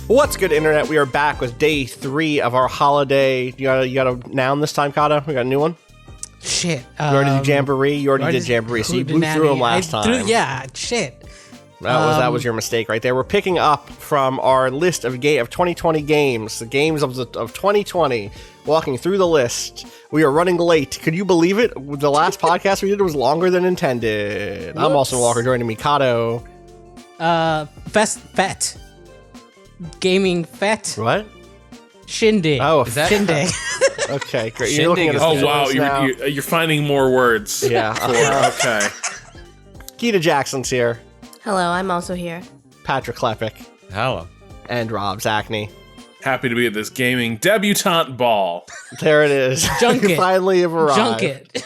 What's good, Internet? We are back with day 3 of our holiday. You got a noun this time, Cado? We got a new one? Shit. You already did Jamboree? You already did Jamboree, so you blew through them last time. Shit. That was your mistake right there. We're picking up from our list of 2020 games, the games of 2020, walking through the list. We are running late. Could you believe it? The last podcast we did was longer than intended. Whoops. I'm Austin Walker, joining me, Cado. Fett. Gaming Fett. What? Shindig. Oh, is that Shindig? Okay, great. Shindig. Oh, wow. You're finding more words. Yeah. Okay. Gita Jackson's here. Hello, I'm also here. Patrick Klepek. Hello. And Rob Zachney. Happy to be at this gaming debutante ball. There it is. Junket. Finally have arrived. Junket.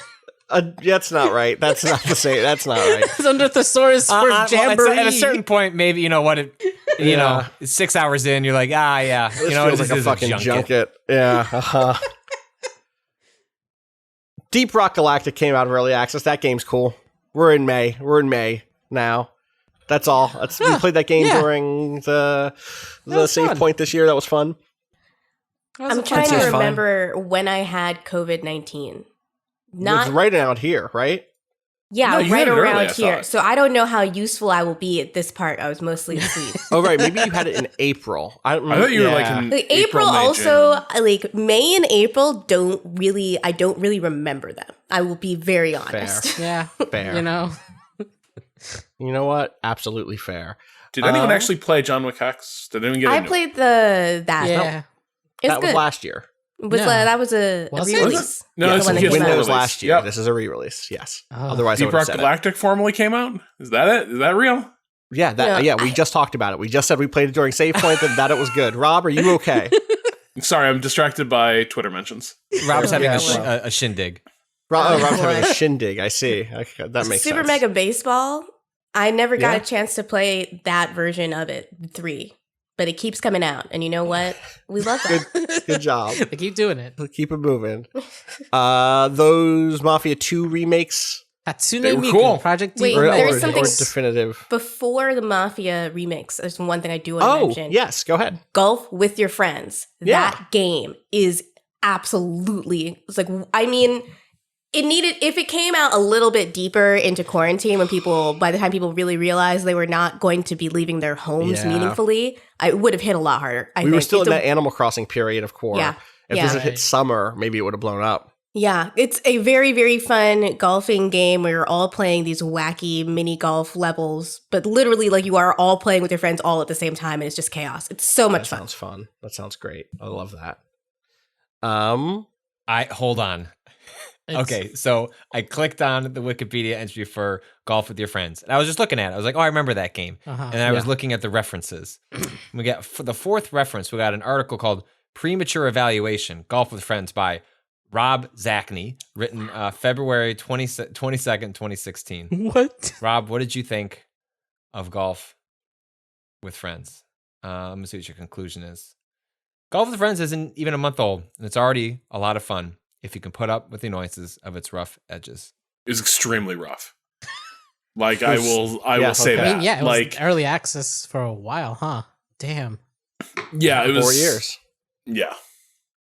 That's not right. That's not the same. That's not right. It's under thesaurus for Jamboree. At a certain point, maybe, you know what, you know, 6 hours in, you're like, yeah. This feels like a fucking junket. Yeah. Deep Rock Galactic came out of early access. That game's cool. We're in May now. That's all. We played that game during the save point this year. That was fun. I'm trying to remember when I had COVID-19. It's right out here, right? Yeah, no, right around early, here. So I don't know how useful I will be at this part. I was mostly asleep. Oh, right. Maybe you had it in April. I thought you were like in April May, also, June. like May and April I don't really remember them. I will be very honest. Fair. Yeah. Fair. You know? You know what? Absolutely fair. Did anyone actually play John Wick Hex? Did anyone get I into played it? that. Yeah. It's that good. was last year. That was a Was it? re-release. No, Yeah, it's the one that PS4 came out. Windows last year. Yep. This is a re-release. Yes. Oh. Otherwise, I Deep would have Rock said Galactic formally came out? Is that it? Is that real? it. Yeah. We just talked about it. We just said we played it during save point and that it was good. Rob, are you okay? Sorry, I'm distracted by Twitter mentions. Rob's having a shindig. Rob's having a shindig. I see. Okay, that makes Super sense. Mega Baseball. I never got Yeah. a chance to play that version of it, 3. But it keeps coming out. And you know what? We love that. Good job. They keep doing it. Keep it moving. Those Mafia 2 remakes Hatsune They were Miku, cool. Project Wait, D. there's something definitive. Before the Mafia remix, there's one thing I do want to mention. Yes. Go ahead. Golf with your friends. Yeah. That game is absolutely, it's like, I mean, it needed, if it came out a little bit deeper into quarantine by the time people really realized they were not going to be leaving their homes meaningfully, I would have hit a lot harder. I think. We were still in that Animal Crossing period of core. Yeah. If this had hit summer, maybe it would have blown up. Yeah, it's a very, very fun golfing game where you're all playing these wacky mini golf levels, but literally like you are all playing with your friends all at the same time, and it's just chaos. It's so much fun. That sounds fun. That sounds great. I love that. Hold on. Okay, so I clicked on the Wikipedia entry for Golf with Your Friends, and I was just looking at it. I was like, oh, I remember that game. And I was looking at the references. We got, for the fourth reference, we got an article called Premature Evaluation, Golf with Friends by Rob Zachney, written February 22nd, 2016. What? Rob, what did you think of Golf with Friends? Let me see what your conclusion is. Golf with Friends isn't even a month old, and it's already a lot of fun if you can put up with the annoyances of its rough edges. It was extremely rough. Like, I will say that. I mean, yeah, it was like, early access for a while, huh? Damn. yeah, it was 4 years. Yeah.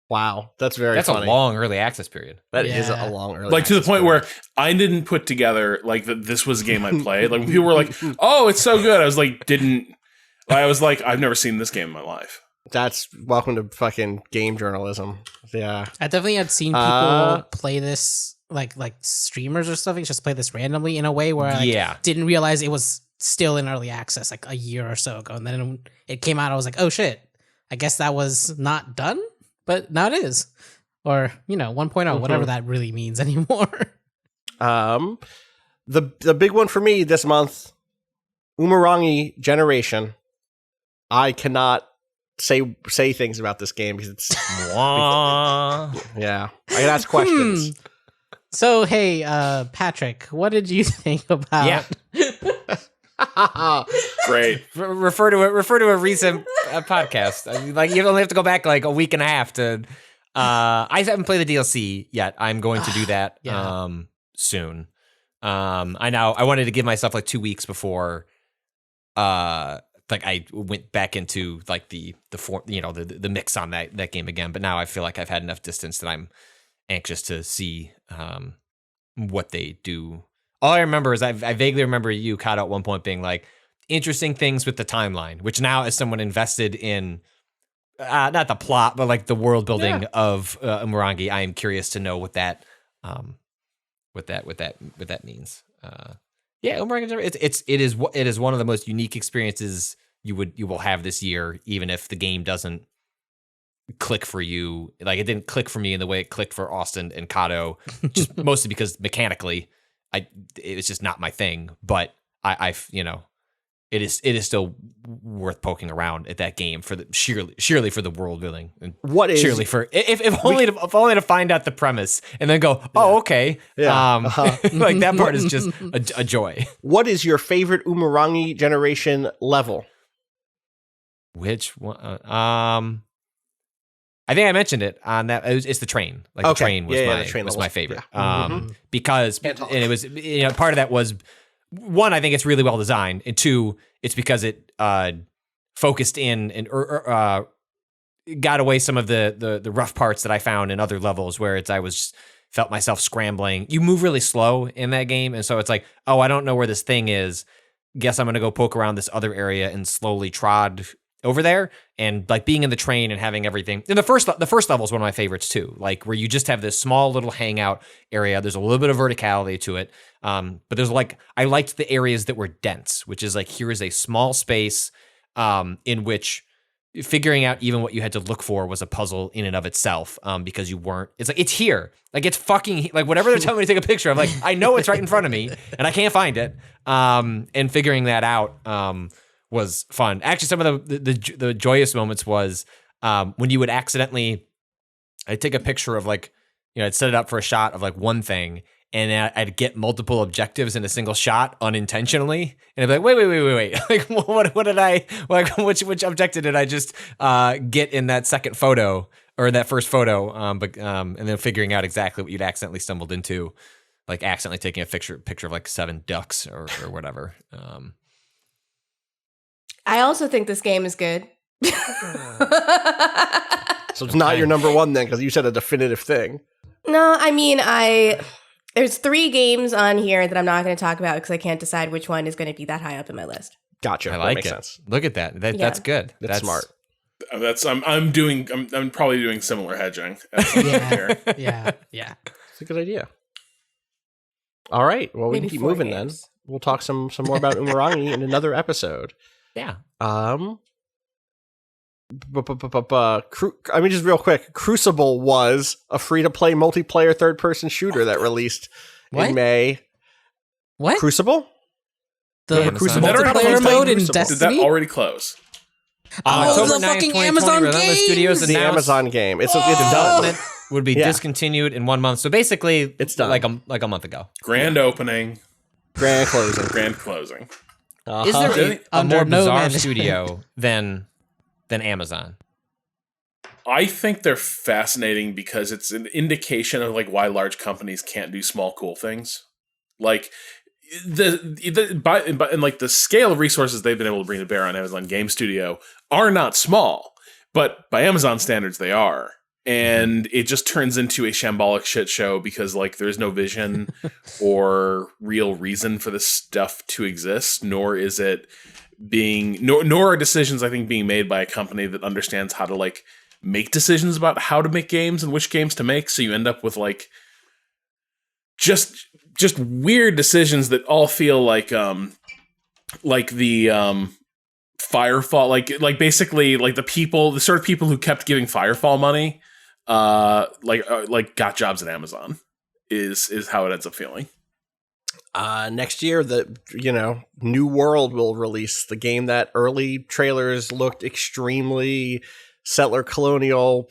Wow. That's That's funny. a long early access period. That is a long early Like, to the access point period. where I didn't put together, like, that this was a game I played. Like, when people were like, oh, it's so good. I was like, I've never seen this game in my life. That's welcome to fucking game journalism. Yeah. I definitely had seen people play this, like streamers or something, just play this randomly in a way where I didn't realize it was still in early access like a year or so ago. And then when it came out, I was like, oh shit, I guess that was not done, but now it is. Or, 1.0, whatever that really means anymore. The big one for me this month, Umurangi Generation. I cannot say things about this game because it's yeah. I can ask questions. So hey, Patrick, what did you think about? Great. refer to a recent podcast. I mean, like, you only have to go back like a week and a half to. I haven't played the DLC yet. I'm going to do that soon. I wanted to give myself like 2 weeks before like I went back into like the form, the mix on that game again. But now I feel like I've had enough distance that I'm anxious to see what they do. All I remember is I vaguely remember you, Cado, at one point being like, interesting things with the timeline, which now as someone invested in not the plot, but like the world building of Umurangi, I am curious to know what that means. Umurangi, it is one of the most unique experiences you will have this year, even if the game doesn't click for you. Like it didn't click for me in the way it clicked for Austin and Cado, just mostly because mechanically, it was just not my thing. But it is still worth poking around at that game for surely for the world building, and surely for if only to find out the premise and then go, oh okay, like that part is just a joy. What is your favorite Umurangi generation level? Which one? I think I mentioned it on that. It's the train. Like the train was my favorite. Because and it was part of that was, one, I think it's really well designed, and two, it's because it focused in and got away some of the rough parts that I found in other levels where felt myself scrambling. You move really slow in that game, and so it's like, oh, I don't know where this thing is. Guess I'm gonna go poke around this other area and slowly trod over there. And like being in the train and having everything. And the first level is one of my favorites too. Like where you just have this small little hangout area. There's a little bit of verticality to it. But there's I liked the areas that were dense, which is like, here is a small space in which figuring out even what you had to look for was a puzzle in and of itself, because you weren't, it's like, it's here. Like it's fucking, like whatever they're telling me to take a picture of, like, I know it's right in front of me and I can't find it. And figuring that out was fun. Actually, some of the joyous moments was when you would accidentally, I'd take a picture of like, I'd set it up for a shot of like one thing, and I'd get multiple objectives in a single shot unintentionally, and I'd be like, wait, like what did I, like which objective did I just get in that second photo or that first photo? And then figuring out exactly what you'd accidentally stumbled into, like accidentally taking a picture of like 7 ducks or whatever. I also think this game is good. So it's not your number one then, because you said a definitive thing. No, I mean, there's 3 games on here that I'm not going to talk about because I can't decide which one is going to be that high up in my list. Gotcha. I like it. Sense. Look at that. That's good. That's smart. I'm probably doing similar hedging. Yeah. It's a good idea. All right. Well, we can keep moving games. Then. We'll talk some more about Umurangi in another episode. Yeah. I mean, just real quick, Crucible was a free-to-play multiplayer third-person shooter that released in May. What? Crucible? The Crucible multiplayer mode in Destiny? Did that already close? The fucking Amazon game. Studios the Amazon game. It's development would be discontinued in 1 month. So basically, it's done like a month ago. Grand opening, grand closing, grand closing. Is there a more bizarre studio than Amazon? I think they're fascinating because it's an indication of like why large companies can't do small cool things. Like and like the scale of resources they've been able to bring to bear on Amazon Game Studio are not small, but by Amazon standards they are. And it just turns into a shambolic shit show because like there's no vision or real reason for this stuff to exist, nor is it nor are decisions, I think, being made by a company that understands how to like make decisions about how to make games and which games to make. So you end up with like just weird decisions that all feel like the Firefall, like basically like the sort of people who kept giving Firefall money, like got jobs at Amazon is how it ends up feeling. Next year, the New World will release, the game that early trailers looked extremely settler colonial,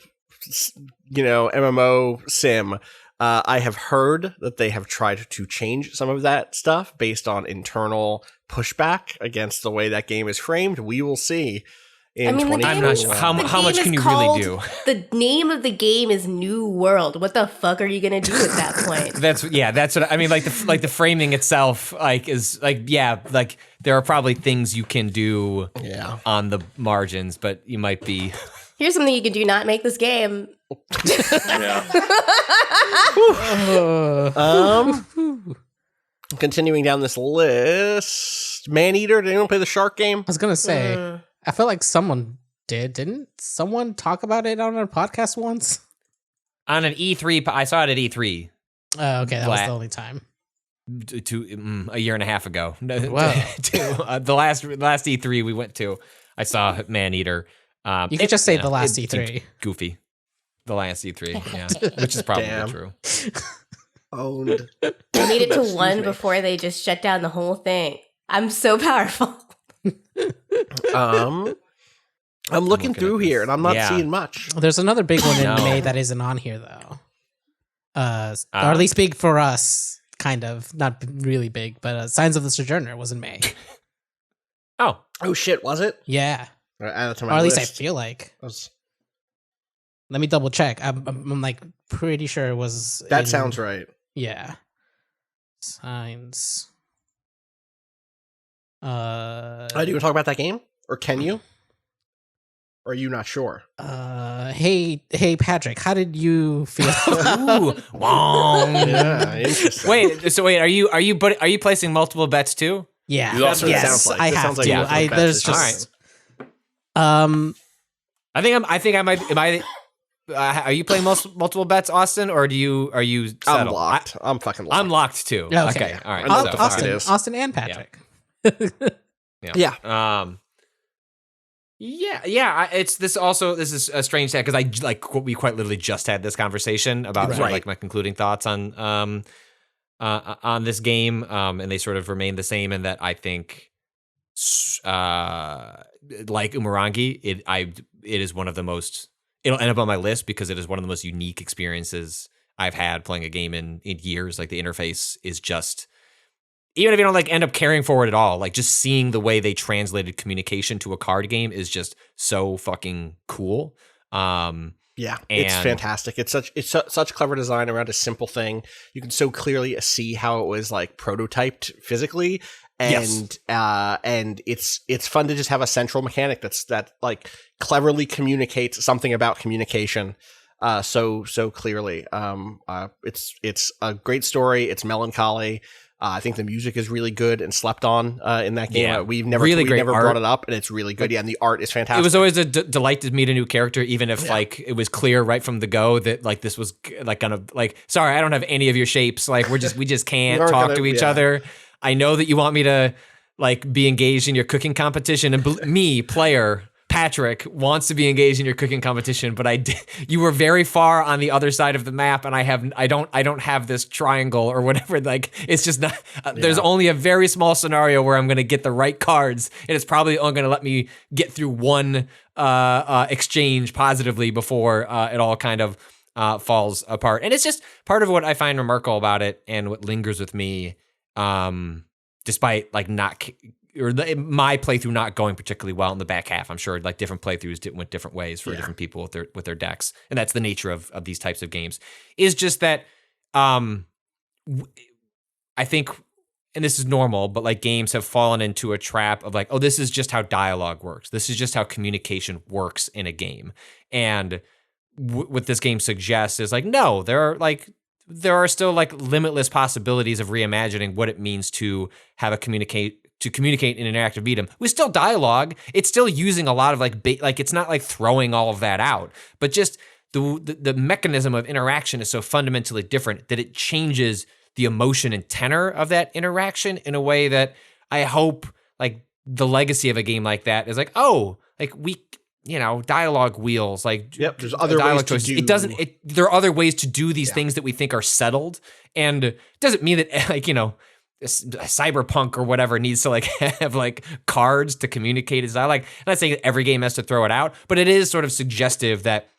MMO sim. I have heard that they have tried to change some of that stuff based on internal pushback against the way that game is framed. We will see in I mean, the 2020. game, I'm not sure. How much can you really do? The name of the game is New World. What the fuck are you gonna do at that point? That's what I mean. Like the framing itself, like is like like there are probably things you can do on the margins, but you might be. Here's something you can do: not make this game. Continuing down this list, Maneater. Did anyone play the shark game? I was gonna say, I feel like someone did. Didn't someone talk about it on our podcast once? On an E3, I saw it at E3. Oh, okay, that was the only time. A year and a half ago. Wow. The last E3 we went to, I saw Maneater. You could just say the last E3. Goofy. The last E3, yeah, which is probably true. Owned. They made it to one before they just shut down the whole thing. I'm so powerful. I'm looking through here and I'm not seeing much. There's another big one in May that isn't on here though. Or at least big for us, kind of. Not really big, but Signs of the Sojourner was in May. Oh shit, was it? Yeah. Or at least I feel like. Let me double check. I'm like pretty sure it was. That sounds right. Yeah. Signs. Do you want to talk about that game, or can you? Or are you not sure? Hey, Patrick, how did you feel? Ooh, wrong. Yeah, interesting. Wait. Are you placing multiple bets too? Yeah. That's what it sounds like. I It have sounds like to. multiple bets There's is just. All right. I think I might. Am I? Are you playing multiple bets, Austin, or are you settled? I'm locked. I'm fucking locked. I'm locked too. Okay. All right. I know what the fuck it is. Austin and Patrick. Yeah. It's this also. This is a strange thing because we quite literally just had this conversation about sort of like my concluding thoughts on this game, and they sort of remain the same in that I think, like Umurangi, it is one of the most. It'll end up on my list because it is one of the most unique experiences I've had playing a game in years. Like the interface is just, even if you don't like end up caring for it at all, like just seeing the way they translated communication to a card game is just so fucking cool. It's fantastic. It's such clever design around a simple thing. You can so clearly see how it was like prototyped physically. And it's fun to just have a central mechanic that like cleverly communicates something about communication so clearly. It's a great story. It's melancholy. I think the music is really good and slept on in that game. Yeah. We've never brought it up, and it's really good. Yeah, and the art is fantastic. It was always a delight to meet a new character, even if like it was clear right from the go that like this was like gonna like. Sorry, I don't have any of your shapes. Like we just can't talk to each other. I know that you want me to like be engaged in your cooking competition, and me, player Patrick, wants to be engaged in your cooking competition, but you were very far on the other side of the map, and I don't have this triangle or whatever. Like it's just not. There's only a very small scenario where I'm going to get the right cards, and it's probably only going to let me get through one exchange positively before it all kind of falls apart. And it's just part of what I find remarkable about it, and what lingers with me. Despite like my playthrough not going particularly well in the back half, I'm sure like different playthroughs went different ways for different people with their decks, and that's the nature of these types of games. Is just that I think, and this is normal, but like games have fallen into a trap of like, oh, this is just how dialogue works. This is just how communication works in a game, and what this game suggests is like, no, there are still like limitless possibilities of reimagining what it means to have communicate in an interactive medium. With still dialogue, it's still using a lot of like it's not like throwing all of that out, but just the mechanism of interaction is so fundamentally different that it changes the emotion and tenor of that interaction in a way that I hope like the legacy of a game like that is like, oh, like dialogue wheels, like there's other ways to do. There are other ways to do these things that we think are settled, and it doesn't mean that like Cyberpunk or whatever needs to like have like cards to communicate his dialogue. I'm not saying that every game has to throw it out, but it is sort of suggestive that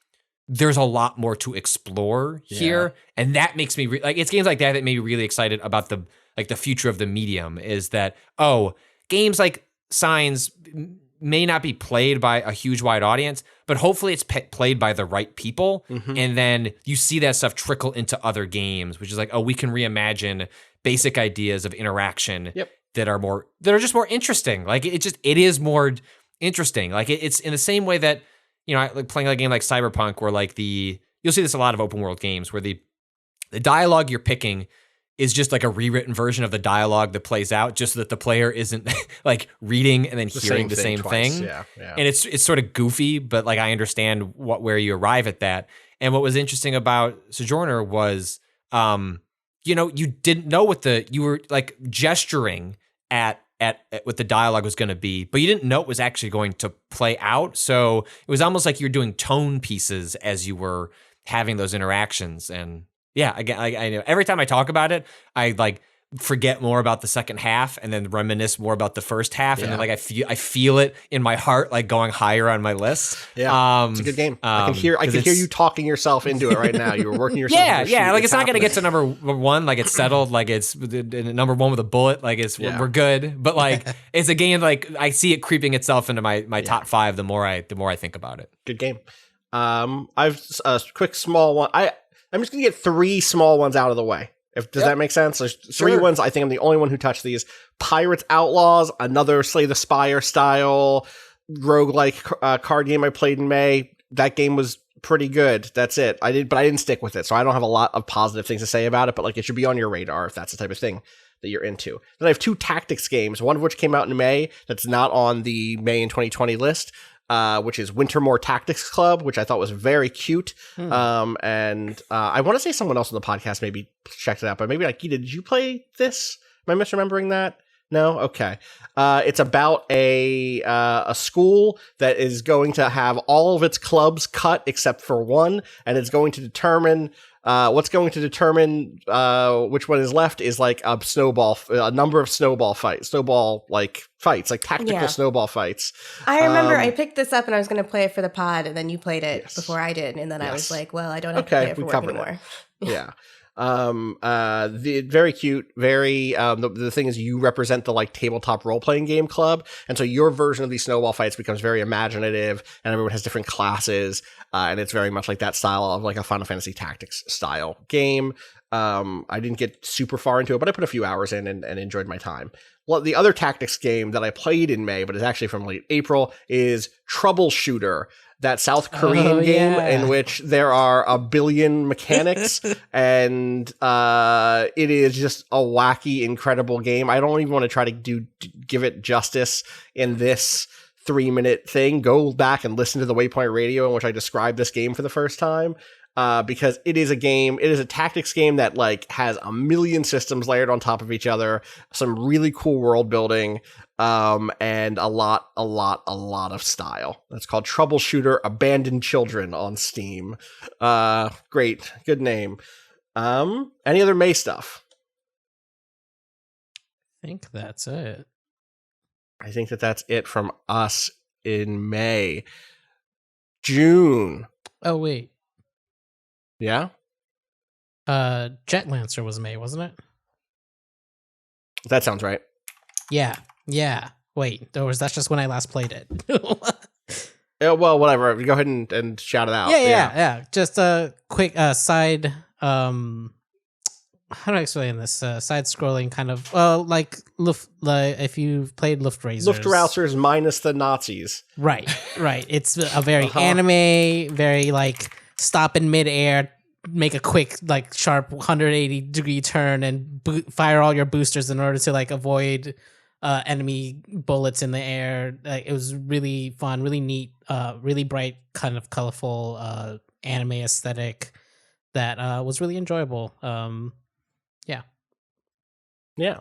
there's a lot more to explore here, and that makes me it's games like that that made me really excited about the future of the medium. Is that games like Signs may not be played by a huge wide audience, but hopefully it's played by the right people. And then you see that stuff trickle into other games, which is like, oh, we can reimagine basic ideas of interaction that are just more interesting. Like it is more interesting. Like it's in the same way that, like playing a game like Cyberpunk, where like you'll see this a lot of open world games where the dialogue you're picking is just like a rewritten version of the dialogue that plays out, just so that the player isn't like reading and then hearing the same thing. Yeah. And it's sort of goofy, but like I understand where you arrive at that. And what was interesting about Sojourner was, you didn't know you were like gesturing at what the dialogue was going to be, but you didn't know it was actually going to play out. So it was almost like you're doing tone pieces as you were having those interactions. And yeah, again, I know every time I talk about it, I like forget more about the second half and then reminisce more about the first half. And then like I feel it in my heart, like going higher on my list. Yeah. It's a good game. I can hear you talking yourself into it right now. You were working yourself. Yeah. Like it's not going to get to number one. Like it's settled. Like it's number one with a bullet. Like we're good. But like it's a game, like I see it creeping itself into my top 5 the more I think about it. Good game. I've a quick small one. I'm just going to get 3 small ones out of the way. Does that make sense? There's 3 ones. I think I'm the only one who touched these. Pirates Outlaws, another Slay the Spire style roguelike card game I played in May. That game was pretty good. That's it. I didn't stick with it, so I don't have a lot of positive things to say about it, but like it should be on your radar if that's the type of thing that you're into. Then I have 2 tactics games, one of which came out in May that's not on the May in 2020 list. Which is Wintermore Tactics Club, which I thought was very cute. And I want to say someone else on the podcast maybe checked it out, but maybe like, Gita, did you play this? Am I misremembering that? No? Okay. It's about a school that is going to have all of its clubs cut except for one, and it's going to determine which one is left is like a number of snowball fights, like tactical snowball fights. I remember I picked this up and I was going to play it for the pod, and then you played it before I did, and then I was like, well, I don't have to play it for work anymore. Yeah. Very cute, very the thing is you represent the like tabletop role-playing game club, and so your version of these snowball fights becomes very imaginative, and everyone has different classes, and it's very much like that style of like a Final Fantasy Tactics style game. I didn't get super far into it, but I put a few hours in and enjoyed my time. Well, the other tactics game that I played in May, but is actually from late April, is Troubleshooter, that South Korean game in which there are a billion mechanics, and it is just a wacky, incredible game. I don't even want to try to give it justice in this 3-minute thing. Go back and listen to the Waypoint Radio in which I described this game for the first time. Because it is a tactics game that like has a million systems layered on top of each other, some really cool world building, and a lot of style. That's called Troubleshooter Abandoned Children on Steam. Great. Good name. Any other May stuff? I think that's it. I think that's it from us in May. June. Oh, wait. Yeah? Jet Lancer was May, wasn't it? That sounds right. Yeah. Wait, that's just when I last played it. Well, whatever. Go ahead and shout it out. Yeah. Just a quick side. How do I explain this? Side-scrolling kind of. Like if you've played Luftrausers minus the Nazis. Right. It's a very anime, very like stop in midair, make a quick like sharp 180-degree turn and fire all your boosters in order to like avoid enemy bullets in the air. It was really fun, really neat, really bright, kind of colorful anime aesthetic that was really enjoyable. Yeah.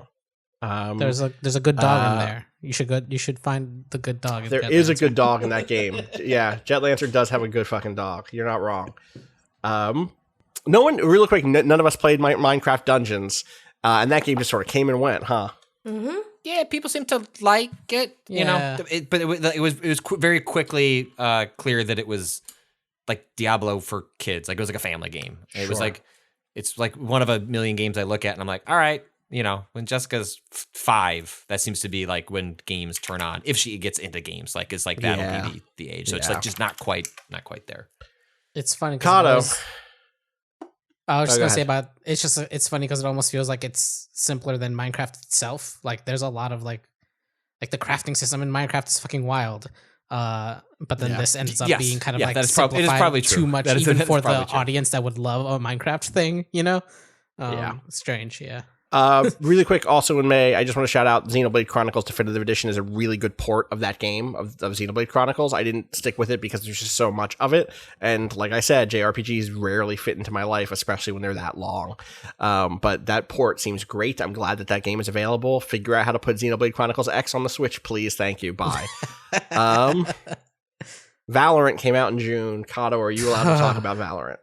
There's a good dog in there. You should find the good dog. There is a good dog in that game. Yeah, Jet Lancer does have a good fucking dog. You're not wrong. No one, really quick, none of us played Minecraft Dungeons, and that game just sort of came and went, huh? Mm-hmm. Yeah, people seem to like it. You know, but it was very quickly clear that it was like Diablo for kids. Like it was like a family game. It was like it's like one of a million games I look at, and I'm like, all right. when Jessica's 5, that seems to be like when games turn on. If she gets into games, like it's like that'll be the age. So it's like just not quite there. It's funny. Cado. I was just gonna say about it's funny because it almost feels like it's simpler than Minecraft itself. Like there's a lot of like the crafting system in Minecraft is fucking wild. But then this ends up being kind of like simplified it is probably too much, even for the audience that would love a Minecraft thing. Strange. Yeah. Really quick, also in May, I just want to shout out Xenoblade Chronicles Definitive Edition is a really good port of that game, of Xenoblade Chronicles. I didn't stick with it because there's just so much of it. And like I said, JRPGs rarely fit into my life, especially when they're that long. But that port seems great. I'm glad that game is available. Figure out how to put Xenoblade Chronicles X on the Switch, please. Thank you. Bye. Valorant came out in June. Cado, are you allowed to talk about Valorant?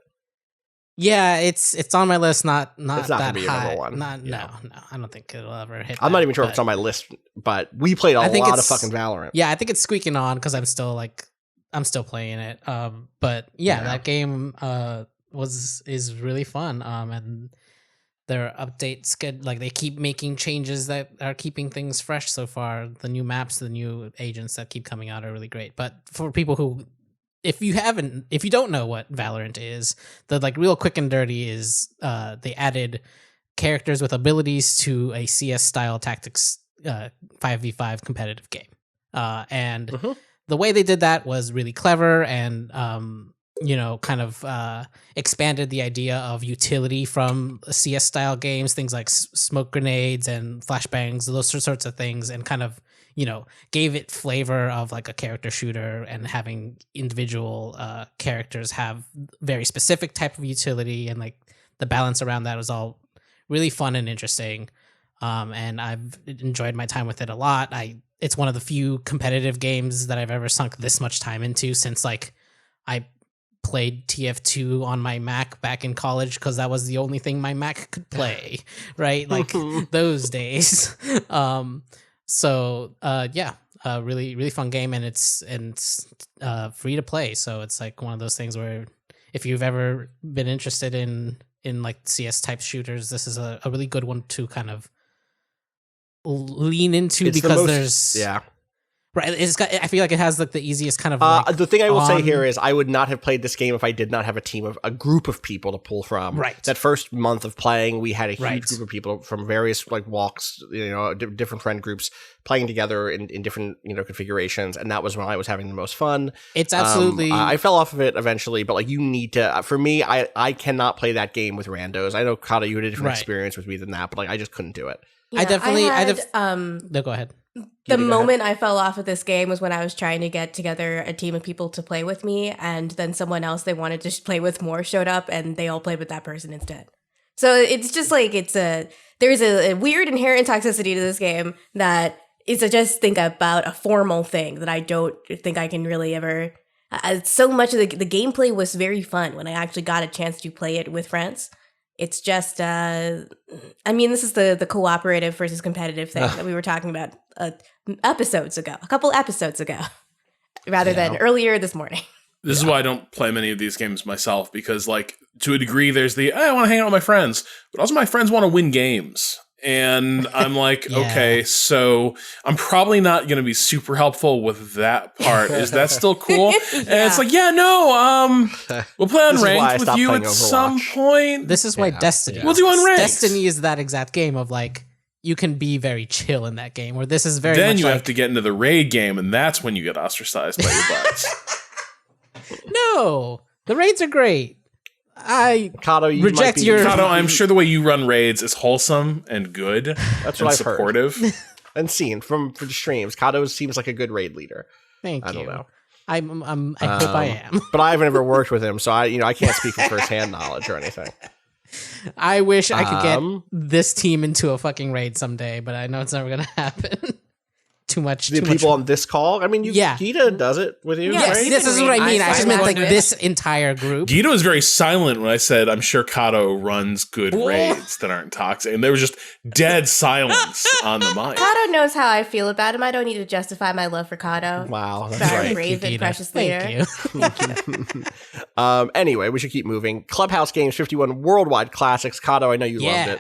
Yeah, it's on my list. Not it's not that gonna be high. Number one. No. I don't think it'll ever hit. I'm not even sure if it's on my list, but we played a lot of fucking Valorant. Yeah, I think it's squeaking on because I'm still playing it. But that game is really fun. And their updates they keep making changes that are keeping things fresh so far. The new maps, the new agents that keep coming out are really great. But for people who, if you don't know what Valorant is, the real quick and dirty is they added characters with abilities to a CS style tactics 5v5 competitive game. And the way they did that was really clever and kind of expanded the idea of utility from CS style games, things like smoke grenades and flashbangs, those sorts of things, and kind of gave it flavor of like a character shooter, and having individual characters have very specific type of utility, and like the balance around that was all really fun and interesting. And I've enjoyed my time with it a lot. It's one of the few competitive games that I've ever sunk this much time into since I played TF2 on my Mac back in college because that was the only thing my Mac could play, right? Like those days. Really, really fun game, and it's free to play. So it's like one of those things where if you've ever been interested in like CS type shooters, this is a really good one to kind of lean into right. I feel like it has like the easiest kind of. The thing I will say here is I would not have played this game if I did not have a group of people to pull from. Right. That first month of playing, we had a huge group of people from various walks, different friend groups playing together in different configurations, and that was when I was having the most fun. It's absolutely. I fell off of it eventually, but you need to. For me, I cannot play that game with randos. I know Cado, you had a different experience with me than that, but I just couldn't do it. Yeah, No, go ahead. The moment I fell off of this game was when I was trying to get together a team of people to play with me, and then someone else they wanted to play with more showed up, and they all played with that person instead. So it's just there's a weird inherent toxicity to this game that is just think about a formal thing that I don't think I can really ever. So much of the gameplay was very fun when I actually got a chance to play it with friends. It's just, this is the cooperative versus competitive thing that we were talking about a couple episodes ago, rather than earlier this morning. This is why I don't play many of these games myself, because to a degree there's I want to hang out with my friends, but also my friends want to win games. And I'm okay, so I'm probably not going to be super helpful with that part. Is that still cool? And it's we'll play on ranked with you at some point. This is why Destiny. We'll do on ranked. Destiny is that exact game of you can be very chill in that game, where this is very then much you have to get into the raid game, and that's when you get ostracized by your buds. No, the raids are great. Cado, Cado, I'm sure the way you run raids is wholesome and good. That's what I've supportive. Heard. And seen from streams. Cado seems like a good raid leader. Thank you. I don't know. I hope I am. But I haven't ever worked with him, so I can't speak from firsthand knowledge or anything. I wish I could get this team into a fucking raid someday, but I know it's never gonna happen. Too much. The people on this call? I mean, Gita does it with you, yes, right? This is what I mean. I just meant this entire group. Gita was very silent when I said, I'm sure Cado runs good raids that aren't toxic. And there was just dead silence on the mic. Cado knows how I feel about him. I don't need to justify my love for Cado. Wow. That's our brave and precious leader. Thank you. Anyway, we should keep moving. Clubhouse Games 51 Worldwide Classics. Cado, I know you loved it.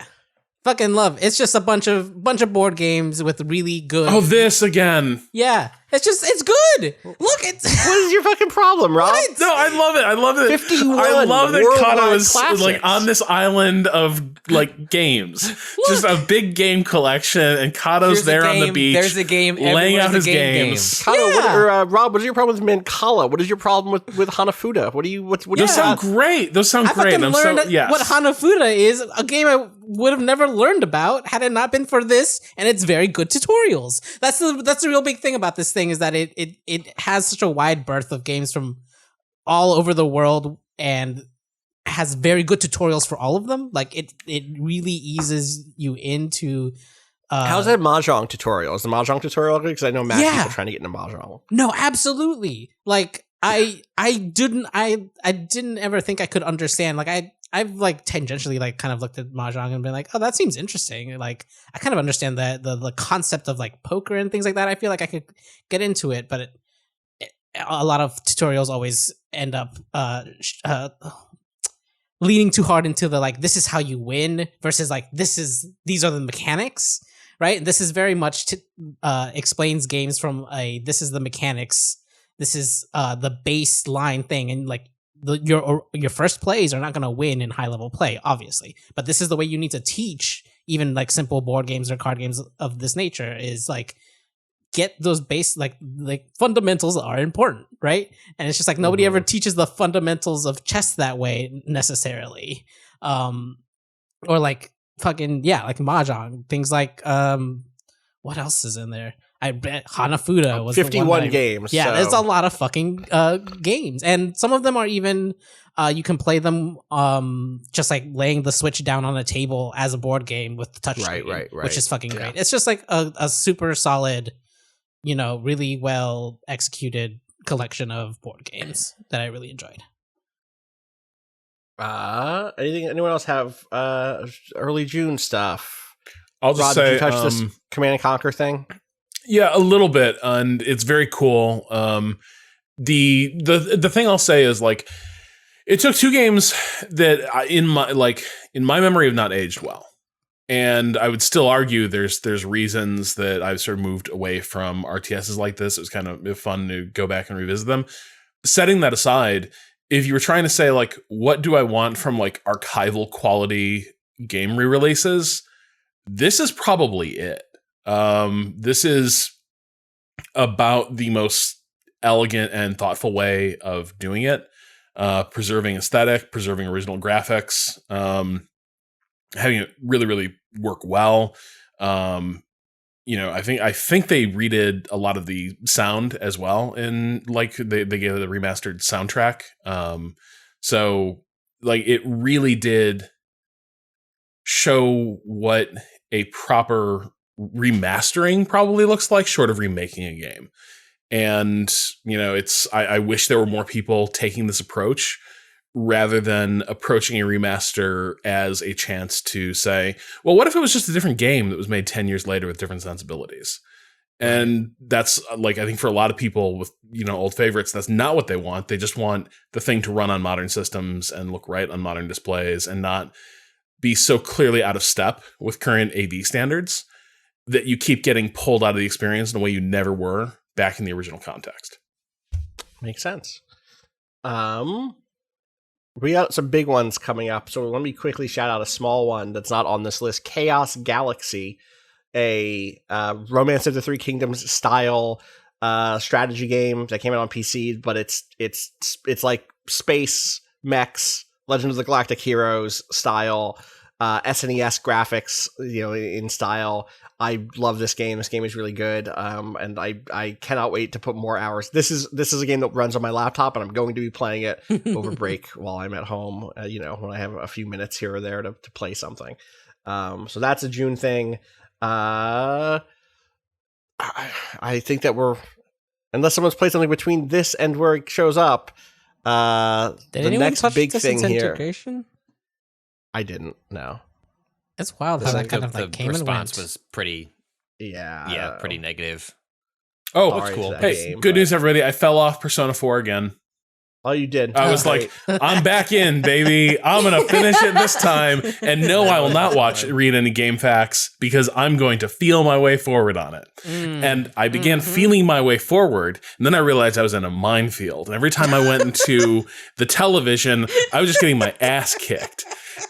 Fucking love. It's just a bunch of board games with really good. Oh, this again. Yeah. It's good. Look, it's what is your fucking problem, Rob? What? No, I love it. I love it. 51 I love that Cado is classics. like on this island of like games, just a big game collection, and Cado's there on the beach. There's a game. Laying out his games. Cado, Rob, what is your problem with Mancala? What is your problem with Hanafuda? What do you? What Those sound great. Those sound great. I fucking learned yes. what Hanafuda is, a game I would have never learned about had it not been for this, and it's very good tutorials. That's the real big thing about this thing, is that it has such a wide berth of games from all over the world and has very good tutorials for all of them. Like it really eases you into. How's that Mahjong tutorial? Is the Mahjong tutorial good? Because I know mad people trying to get into Mahjong. No, absolutely. Like I didn't ever think I could understand. Like I've like tangentially like kind of looked at Mahjong and been like, oh, that seems interesting. Like I kind of understand the concept of like poker and things like that. I feel like I could get into it, but a lot of tutorials always end up leaning too hard into the like, this is how you win versus like these are the mechanics, right? And this is very much explains games from this is the mechanics, this is the baseline thing, and like your first plays are not going to win in high level play, obviously, but this is the way you need to teach even like simple board games or card games of this nature, is like get those base like fundamentals are important, right? And it's just like nobody ever teaches the fundamentals of chess that way necessarily, or like fucking like Mahjong, things like what else is in there? I bet Hanafuda was 51 games. Yeah, so. there's a lot of fucking games, and some of them are even you can play them just like laying the Switch down on a table as a board game with the touchscreen, right, which is fucking great. It's just like a super solid, really well executed collection of board games that I really enjoyed. Anyone else have early June stuff? I'll just Rob, say, did you touch this Command and Conquer thing? Yeah, a little bit, and it's very cool. The thing I'll say is like, it took two games that in my memory have not aged well, and I would still argue there's reasons that I've sort of moved away from RTSs like this. It was kind of fun to go back and revisit them. Setting that aside, if you were trying to say like, what do I want from like archival quality game re-releases, this is probably it. This is about the most elegant and thoughtful way of doing it, preserving aesthetic, preserving original graphics, having it really, really work well. I think they redid a lot of the sound as well, and like they gave it a remastered soundtrack. So like it really did show what a proper remastering probably looks like, short of remaking a game. And I wish there were more people taking this approach rather than approaching a remaster as a chance to say, well, what if it was just a different game that was made 10 years later with different sensibilities? And that's like, I think for a lot of people with old favorites, that's not what they want. They just want the thing to run on modern systems and look right on modern displays and not be so clearly out of step with current AV standards that you keep getting pulled out of the experience in a way you never were back in the original context. Makes sense. We got some big ones coming up, so let me quickly shout out a small one that's not on this list. Chaos Galaxy, a Romance of the Three Kingdoms style strategy game that came out on PC, but it's like space mechs, Legend of the Galactic Heroes style, SNES graphics, in style. I love this game. This game is really good, and I cannot wait to put more hours. This is a game that runs on my laptop, and I'm going to be playing it over break while I'm at home. When I have a few minutes here or there to play something. So that's a June thing. I think that unless someone's played something between this and where it shows up, the next big thing here. I didn't. No. It's wild how that kind of like came and went. The response was pretty, yeah, pretty negative. Oh, that's cool. Hey, good news, everybody! I fell off Persona 4 again. Oh, you did. I was like, I'm back in, baby. I'm going to finish it this time. And no, I will not read any game facts because I'm going to feel my way forward on it. And I began feeling my way forward. And then I realized I was in a minefield. And every time I went into the television, I was just getting my ass kicked.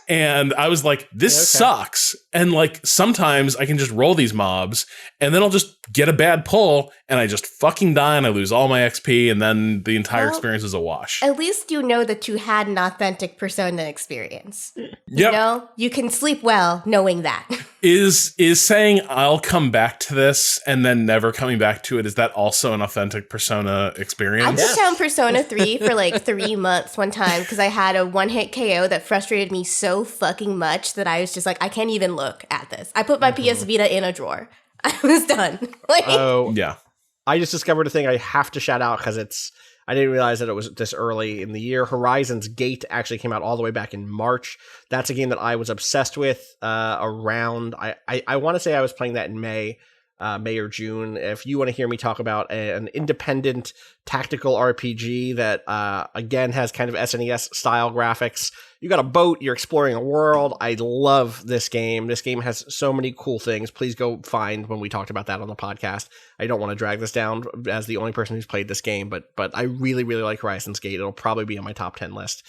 And I was like, this sucks. And like, sometimes I can just roll these mobs and then I'll just get a bad pull and I just fucking die and I lose all my XP and then the entire experience is a wash. At least you know that you had an authentic Persona experience. Yep. You know, you can sleep well knowing that. Is saying I'll come back to this and then never coming back to it, is that also an authentic Persona experience? I put down Persona 3 for like 3 months one time because I had a one-hit KO that frustrated me so fucking much that I was just like, I can't even look at this. I put my PS Vita in a drawer. I was done. Like, yeah. I just discovered a thing I have to shout out because I didn't realize that it was this early in the year. Horizon's Gate actually came out all the way back in March. That's a game that I was obsessed with around, I want to say I was playing that in May or June. If you want to hear me talk about an independent tactical RPG that, again, has kind of SNES style graphics. You got a boat, you're exploring a world. I love this game. This game has so many cool things. Please go find when we talked about that on the podcast. I don't want to drag this down as the only person who's played this game, but I really, really like Horizon's Gate. It'll probably be on my top 10 list.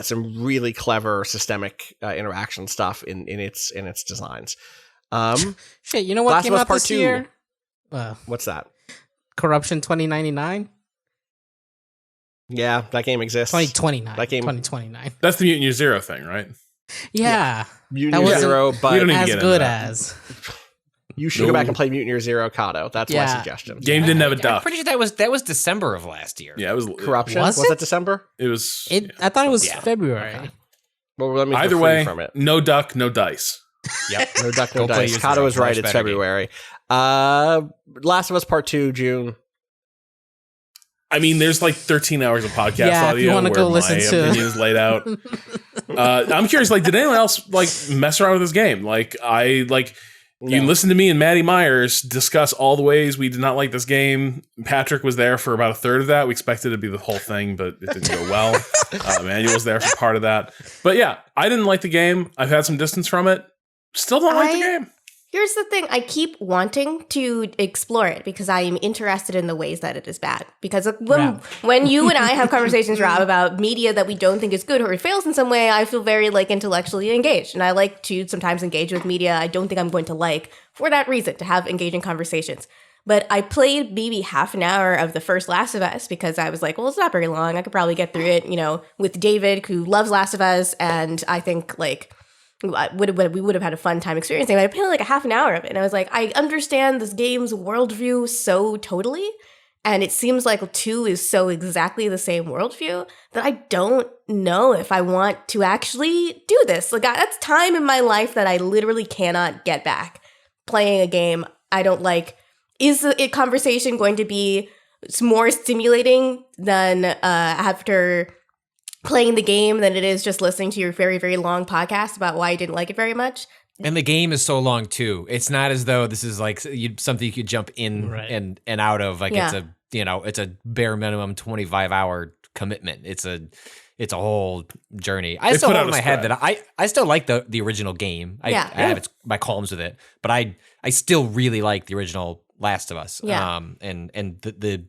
Some really clever systemic interaction stuff in its designs. Shit, you know what came out this year? What's that? Corruption 2099? Yeah, that game exists. 2029. That game, 2029. That's the Mutant Year Zero thing, right? Yeah. Mutant Year Zero, but we don't need to as get good into that. as. You should go back and play Mutant Year Zero, Cado. That's my suggestion. Game didn't have a duck. I'm pretty sure that was December of last year. Yeah, it was Corruption. Was Was it? that December? It was. I thought it was February. Okay. Well, let me Either way, no duck, no dice. Yep. No duck, no Go play dice. your Cado Zero. was right. Much It's better February. Last of Us Part 2, June. I mean, there's like 13 hours of podcast Yeah, if audio you wanna where go my listen to- opinion is laid out. I'm curious, like, did anyone else like mess around with this game? Like, you listen to me and Maddie Myers discuss all the ways we did not like this game. Patrick was there for about a third of that. We expected it to be the whole thing, but it didn't go well. Manuel was there for part of that. But yeah, I didn't like the game. I've had some distance from it. Still don't like the game. Here's the thing. I keep wanting to explore it because I am interested in the ways that it is bad. Because when you and I have conversations, Rob, about media that we don't think is good or it fails in some way, I feel very like intellectually engaged. And I like to sometimes engage with media I don't think I'm going to like for that reason, to have engaging conversations. But I played maybe half an hour of the first Last of Us because I was like, well, it's not very long. I could probably get through it, with David, who loves Last of Us. And I think like we would have had a fun time experiencing it. I played like a half an hour of it. And I was like, I understand this game's worldview so totally. And it seems like 2 is so exactly the same worldview that I don't know if I want to actually do this. Like, that's time in my life that I literally cannot get back. Playing a game I don't like. Is a conversation going to be more stimulating than after playing the game than it is just listening to your very, very long podcast about why you didn't like it very much? And the game is so long too. It's not as though this is like something you could jump in and out of. Like it's a bare minimum 25-hour commitment. It's a whole journey. I still hold in my head that I still like the original game. I have my qualms with it, but I still really like the original Last of Us. Yeah. And the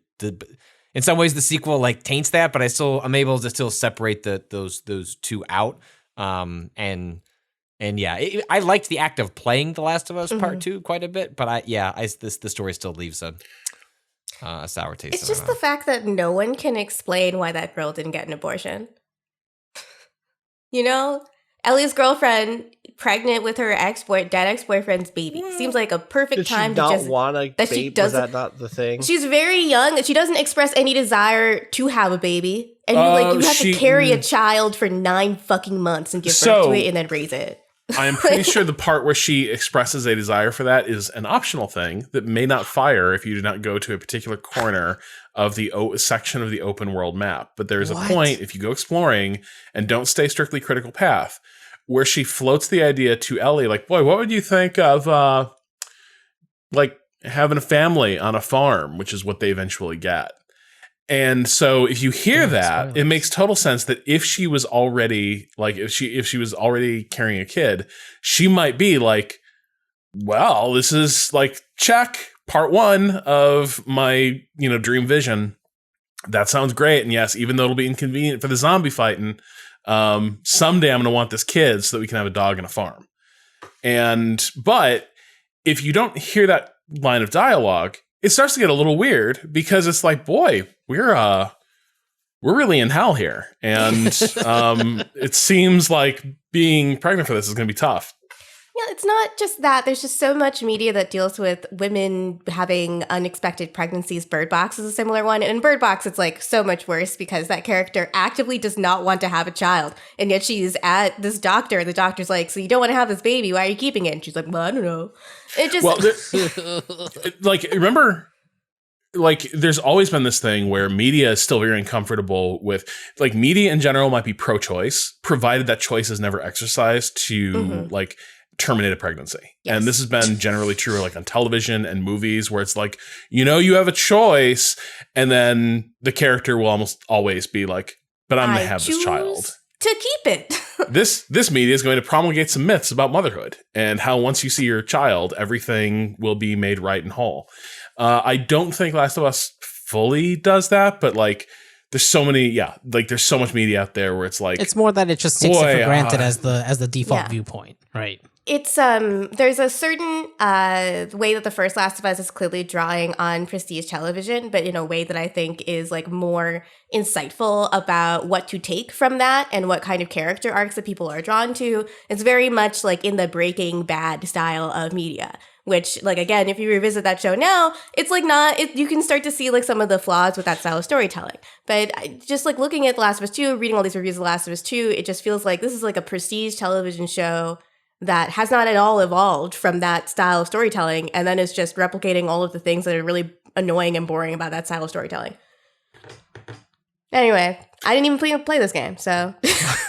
in some ways the sequel like taints that, but I'm able to still separate those two out. And yeah, I liked the act of playing The Last of Us Part 2 quite a bit, but the story still leaves a sour taste. It's just the fact that no one can explain why that girl didn't get an abortion. Ellie's girlfriend pregnant with her dead ex-boyfriend's baby. Seems like a perfect time to just want a baby? Was that not the thing? She's very young. She doesn't express any desire to have a baby. And you have to carry a child for 9 fucking months and give birth to it and then raise it. I'm pretty sure the part where she expresses a desire for that is an optional thing that may not fire if you do not go to a particular corner of the section of the open world map. But there's a point, if you go exploring and don't stay strictly critical path, where she floats the idea to Ellie, like, boy, what would you think of like having a family on a farm, which is what they eventually get. And so if you hear that, it makes total sense that if she was already like, if she was already carrying a kid, she might be like, well, this is like, check, part 1 of my, dream vision. That sounds great. And yes, even though it'll be inconvenient for the zombie fighting, someday I'm going to want this kid so that we can have a dog and a farm. But if you don't hear that line of dialogue, it starts to get a little weird because it's like, boy, we're really in hell here. And it seems like being pregnant for this is going to be tough. Yeah, it's not just that. There's just so much media that deals with women having unexpected pregnancies. Bird Box is a similar one. And in Bird Box, it's like so much worse because that character actively does not want to have a child. And yet she's at this doctor. The doctor's like, so you don't want to have this baby. Why are you keeping it? And she's like, well, I don't know. It just... remember... there's always been this thing where media is still very uncomfortable with, media in general might be pro-choice, provided that choice is never exercised to, terminate a pregnancy. Yes. And this has been generally true, on television and movies, where it's like, you have a choice, and then the character will almost always be like, but I'm going to have this child. To keep it. This media is going to promulgate some myths about motherhood and how once you see your child, everything will be made right and whole. I don't think Last of Us fully does that, but there's so many, there's so much media out there where it's like, it's more that it just takes it for granted as the default viewpoint, right? It's there's a certain way that the first Last of Us is clearly drawing on prestige television, but in a way that I think is more insightful about what to take from that and what kind of character arcs that people are drawn to. It's very much in the Breaking Bad style of media, which again, if you revisit that show now, it's you can start to see some of the flaws with that style of storytelling. But just looking at The Last of Us 2, reading all these reviews of The Last of Us 2, it just feels like this is a prestige television show that has not at all evolved from that style of storytelling, and then is just replicating all of the things that are really annoying and boring about that style of storytelling. Anyway, I didn't even play this game, so...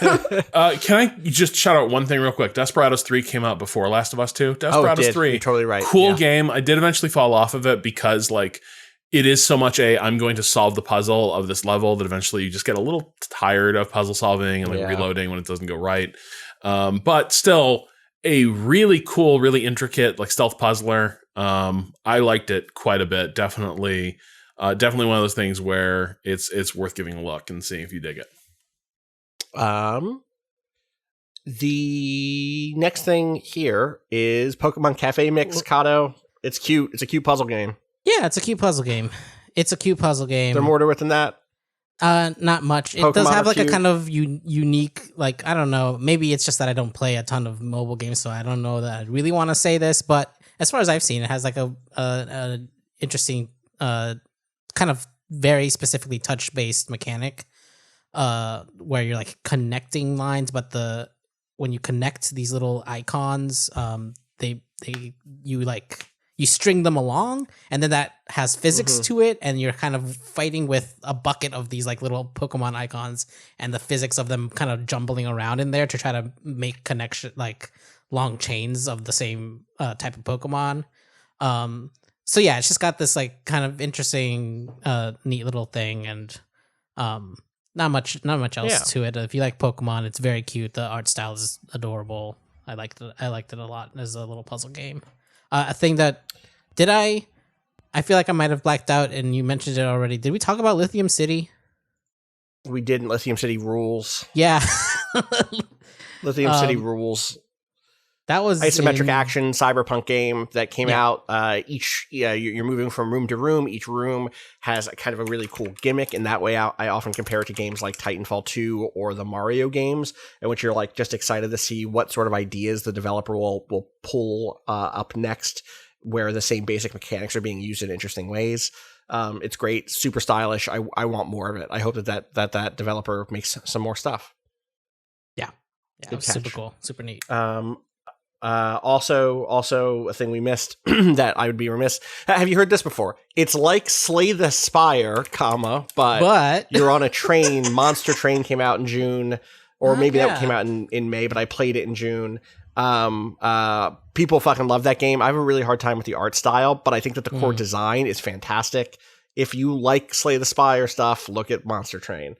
Can I just shout out one thing real quick? Desperados 3 came out before Last of Us 2. Desperados 3. You're totally right. Cool game. I did eventually fall off of it because, it is so much I'm going to solve the puzzle of this level that eventually you just get a little tired of puzzle solving and reloading when it doesn't go right. But still... a really cool, really intricate, stealth puzzler. I liked it quite a bit. Definitely one of those things where it's worth giving a look and seeing if you dig it. The next thing here is Pokemon Cafe Mix Cado. It's cute. It's a cute puzzle game. Yeah, it's a cute puzzle game. Is there more to it than that? Not much. It does have a kind of unique, I don't know, maybe it's just that I don't play a ton of mobile games, so I don't know that I really want to say this, but as far as I've seen, it has a interesting, kind of very specifically touch-based mechanic, where you're connecting lines, but when you connect these little icons, you string them along, and then that has physics to it, and you're kind of fighting with a bucket of these little Pokemon icons, and the physics of them kind of jumbling around in there to try to make connection, long chains of the same type of Pokemon. So yeah, it's just got this kind of interesting, neat little thing, and not much else to it. If you like Pokemon, it's very cute. The art style is adorable. I liked it a lot as a little puzzle game. A thing that I feel like I might have blacked out, and you mentioned it already. Did we talk about Lithium City? We didn't. Lithium City rules. Yeah. Lithium City rules. That was isometric action cyberpunk game that came out. You're moving from room to room. Each room has a kind of a really cool gimmick. And that way I often compare it to games like Titanfall 2 or the Mario games, in which you're just excited to see what sort of ideas the developer will pull up next, where the same basic mechanics are being used in interesting ways. It's great, super stylish. I want more of it. I hope that developer makes some more stuff. Yeah, it was super cool, super neat. Also a thing we missed that I would be remiss. Have you heard this before? It's like Slay the Spire, but you're on a train. Monster Train came out in June, or maybe that came out in May, but I played it in June. People fucking love that game. I have a really hard time with the art style, but I think that the core design is fantastic. if you like Slay the Spire stuff, look at Monster Train.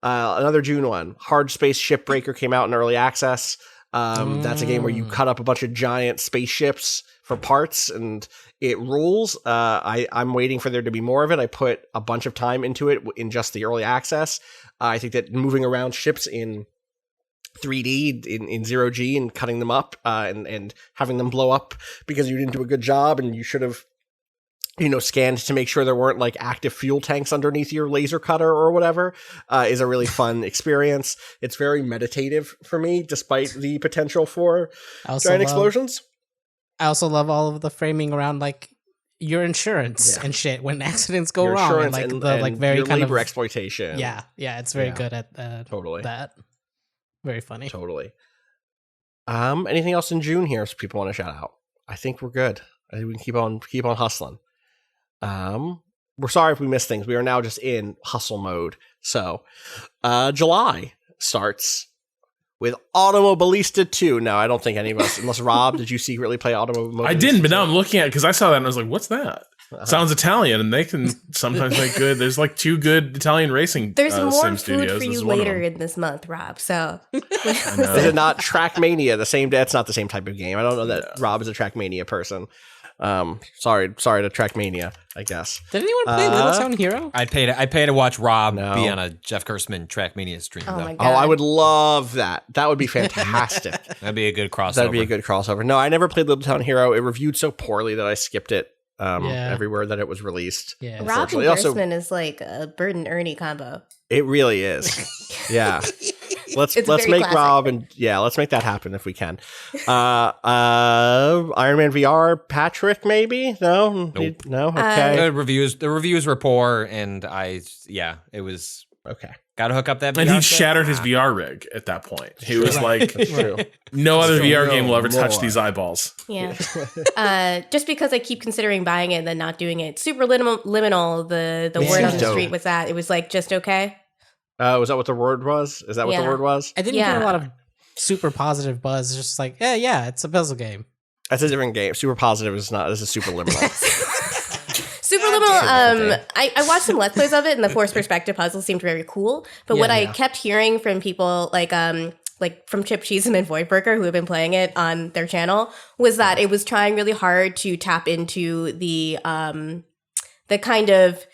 Another June one, Hard Space Shipbreaker came out in early access. That's a game where you cut up a bunch of giant spaceships for parts, and it rules. I'm waiting for there to be more of it. I put a bunch of time into it in just the early access. I think that moving around ships in 3D in 0G and cutting them up and having them blow up because you didn't do a good job and you should have scanned to make sure there weren't like active fuel tanks underneath your laser cutter or whatever, is a really fun experience. It's very meditative for me, despite the potential for giant explosions. I also love all of the framing around like your insurance and shit when accidents go wrong, and like the like very your kind labor of exploitation. Yeah, it's very good at totally that. Very funny. Totally. Anything else in June here so people want to shout out? I think we're good. I think we can keep on hustling. We're sorry if we missed things. We are now just in hustle mode. So, July starts with Automobilista 2. No, I don't think any of us, unless Rob, did you secretly play Automobilista? I didn't, but now I'm looking at it because I saw that and I was like, what's that? Sounds Italian, and they can sometimes make good. There's like 2 good Italian racing. There's more sim food studios. for you later in this month, Rob. So is it not Trackmania? The same day? It's not the same type of game. I don't know that Rob is a Trackmania person. Sorry to Trackmania, I guess. Did anyone play Little Town Hero? I'd pay to watch Rob be on a Jeff Gerstmann Trackmania stream. Oh though. my God. Oh, I would love that. That would be fantastic. That'd be a good crossover. No, I never played Little Town Hero. It reviewed so poorly that I skipped it everywhere that it was released. Yeah. Rob and Gerstmann is like a Bert and Ernie combo. It really is. Yeah. Let's make classic. Rob let's make that happen if we can. Iron Man VR, Patrick, maybe? No? Nope. No? Okay. The reviews were poor, and it was okay. Gotta hook up that VR And he set. shattered his VR rig at that point. He was like, no other VR game will ever touch these eyeballs. Yeah. Just because I keep considering buying it and then not doing it. Super liminal, the word on the street was that. It was like, just okay. Was that what the word was? Is that what the word was? I didn't get a lot of super positive buzz. It's just like, it's a puzzle game. That's a different game. Super positive is not. This is super liminal. Super liminal. I watched some Let's Plays of it, and the forced perspective puzzle seemed very cool. But what I kept hearing from people like from Chip Cheesem and Voidburger, who have been playing it on their channel, was that it was trying really hard to tap into the kind of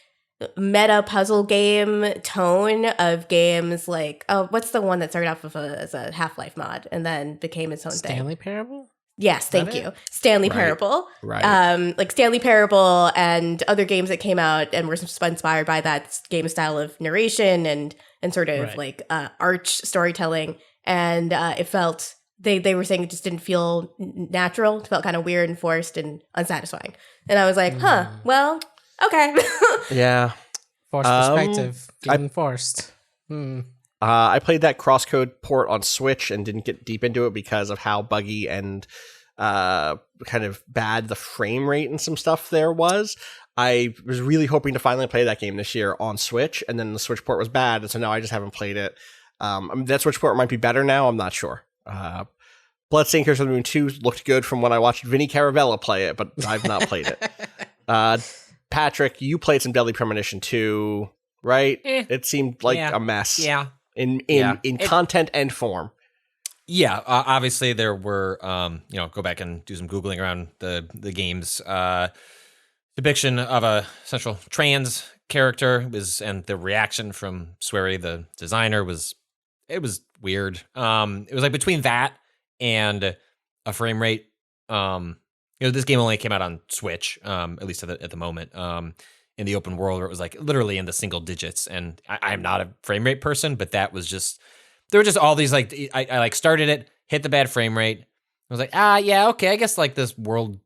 meta puzzle game tone of games like what's the one that started off as a Half-Life mod and then became its own thing? Stanley Parable? Yes, thank you. Stanley Parable. Right. Like Stanley Parable and other games that came out and were inspired by that game style of narration and sort of like arch storytelling. And it felt, they were saying it just didn't feel natural. It felt kind of weird and forced and unsatisfying. And I was like, well, okay. Yeah. Forced perspective. Getting forced. I played that Crosscode port on Switch and didn't get deep into it because of how buggy and kind of bad the frame rate and some stuff there was. I was really hoping to finally play that game this year on Switch, and then the Switch port was bad, and so now I just haven't played it. That Switch port might be better now. I'm not sure. Bloodstained Curse of the Moon 2 looked good from when I watched Vinny Caravella play it, but I've not played it. Patrick, you played some Deadly Premonition 2, right? It seemed like a mess. Yeah. In content and form. Yeah, obviously there were, go back and do some Googling around the game's depiction of a central trans character and the reaction from Swery, the designer, was weird. It was like between that and a frame rate. This game only came out on Switch, at least at the moment. In the open world, where it was like literally in the single digits, and I'm not a frame rate person, but that was just, there were just all these like, I like started it, hit the bad frame rate. I was like, okay, I guess like this world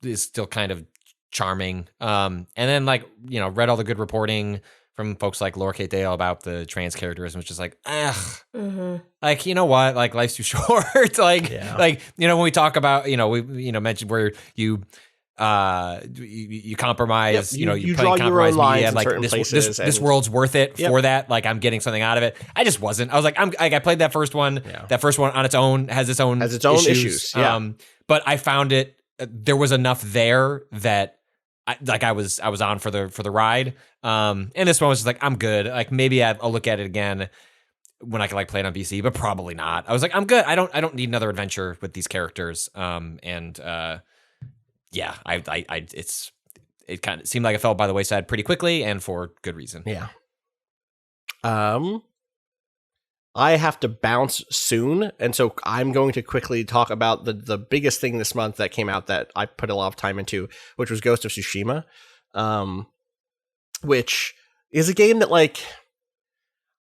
is still kind of charming. And then like, read all the good reporting from folks like Laura Kate Dale about the trans characters, and was just like, like, you know what, like life's too short. Like, when we talk about, we mentioned where you compromise, you draw your own lines media, in like certain places, this world's worth it for that. Like I'm getting something out of it. I just wasn't. I was like, I played that first one. Yeah. That first one on its own has its own issues. Yeah. But I found it. There was enough there that I was on for the ride. And this one was just like, I'm good. Like maybe I'll look at it again when I can like play it on PC, but probably not. I was like, I'm good. I don't need another adventure with these characters. Yeah, it kind of seemed like it fell by the wayside pretty quickly and for good reason. Yeah. I have to bounce soon, and so I'm going to quickly talk about the biggest thing this month that came out that I put a lot of time into, which was Ghost of Tsushima, which is a game that, like,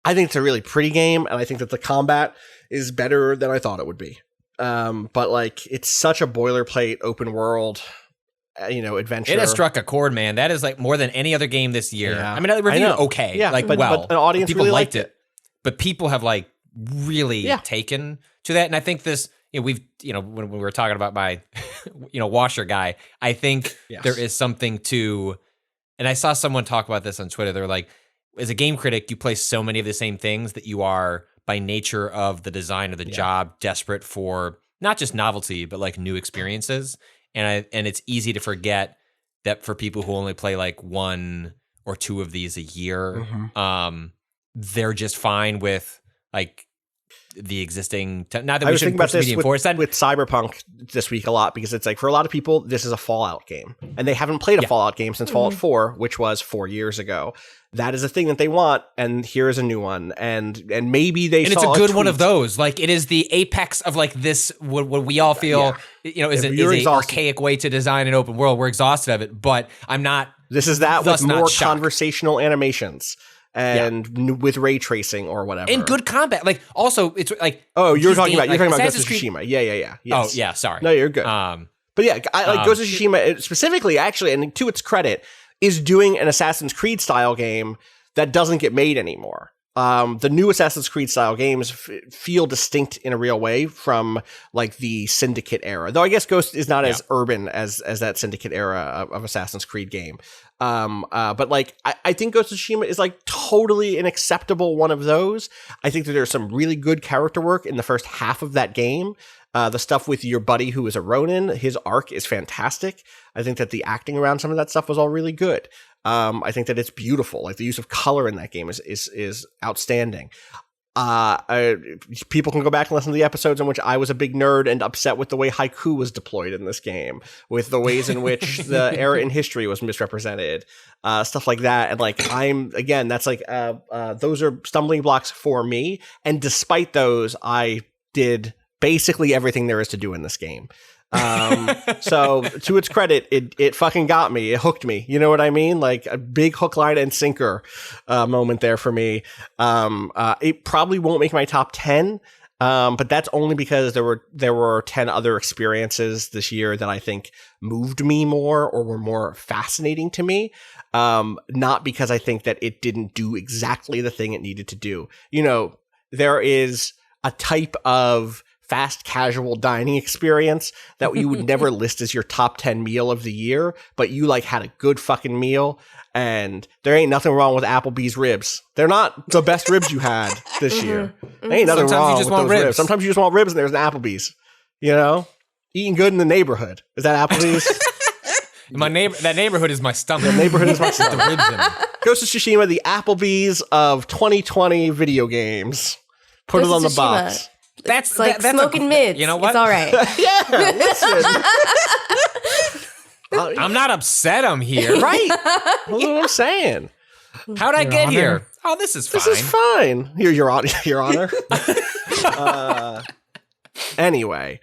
I think it's a really pretty game, and I think that the combat is better than I thought it would be. But, like, it's such a boilerplate open world, adventure. It has struck a chord, man. That is, like, more than any other game this year. Yeah. I mean, the review okay. Yeah, like, but an audience people really liked it. But people have like really taken to that, and I think this. We've when we were talking about my washer guy, I think there is something to. And I saw someone talk about this on Twitter. They're like, as a game critic, you play so many of the same things that you are, by nature of the design of the job, desperate for not just novelty but like new experiences. And it's easy to forget that for people who only play like one or two of these a year. Mm-hmm. They're just fine with like the existing. Not that we shouldn't push medium forward. With Cyberpunk this week a lot, because it's like for a lot of people this is a Fallout game, and they haven't played a Fallout game since Fallout 4, which was 4 years ago. That is a thing that they want, and here's a new one, and maybe they. And saw it's a good one of those. Like it is the apex of like this. What we all feel, is an archaic way to design an open world. We're exhausted of it, but I'm not. This is that with more conversational animations. And with ray tracing or whatever, and good combat. Like also, it's like you're talking about Ghost of Tsushima. Yeah. Yes. Oh yeah, sorry. No, you're good. But yeah, I like Ghost of Tsushima specifically, actually, and to its credit, is doing an Assassin's Creed style game that doesn't get made anymore. The new Assassin's Creed style games feel distinct in a real way from like the Syndicate era, though I guess Ghost is not as urban as that Syndicate era of Assassin's Creed game. But like, I think Ghost of Tsushima is like totally an acceptable one of those. I think that there's some really good character work in the first half of that game. The stuff with your buddy who is a Ronin, his arc is fantastic. I think that the acting around some of that stuff was all really good. I think that it's beautiful. Like the use of color in that game is outstanding. People can go back and listen to the episodes in which I was a big nerd and upset with the way haiku was deployed in this game, with the ways in which the era in history was misrepresented, stuff like that. And like, that's like, those are stumbling blocks for me. And despite those, I did basically everything there is to do in this game. So to its credit, it fucking got me. It hooked me. You know what I mean? Like a big hook, line, and sinker moment there for me. It probably won't make my top 10, but that's only because there were 10 other experiences this year that I think moved me more or were more fascinating to me. Not because I think that it didn't do exactly the thing it needed to do. There is a type of fast casual dining experience that you would never list as your top 10 meal of the year, but you like had a good fucking meal, and there ain't nothing wrong with Applebee's ribs. They're not the best ribs you had this year. There ain't nothing wrong with those ribs. Sometimes you just want ribs and there's an Applebee's, eating good in the neighborhood. Is that Applebee's? That neighborhood is my stomach. The neighborhood is my stomach. The ribs in it. Ghost of Tsushima, the Applebee's of 2020 video games. Put it on the box. That's smoking mids. You know what? It's all right. Yeah, listen. I'm not upset I'm here. Right. That's what I'm saying. How'd I get here? Oh, this is fine. This is fine. Your honor. Anyway,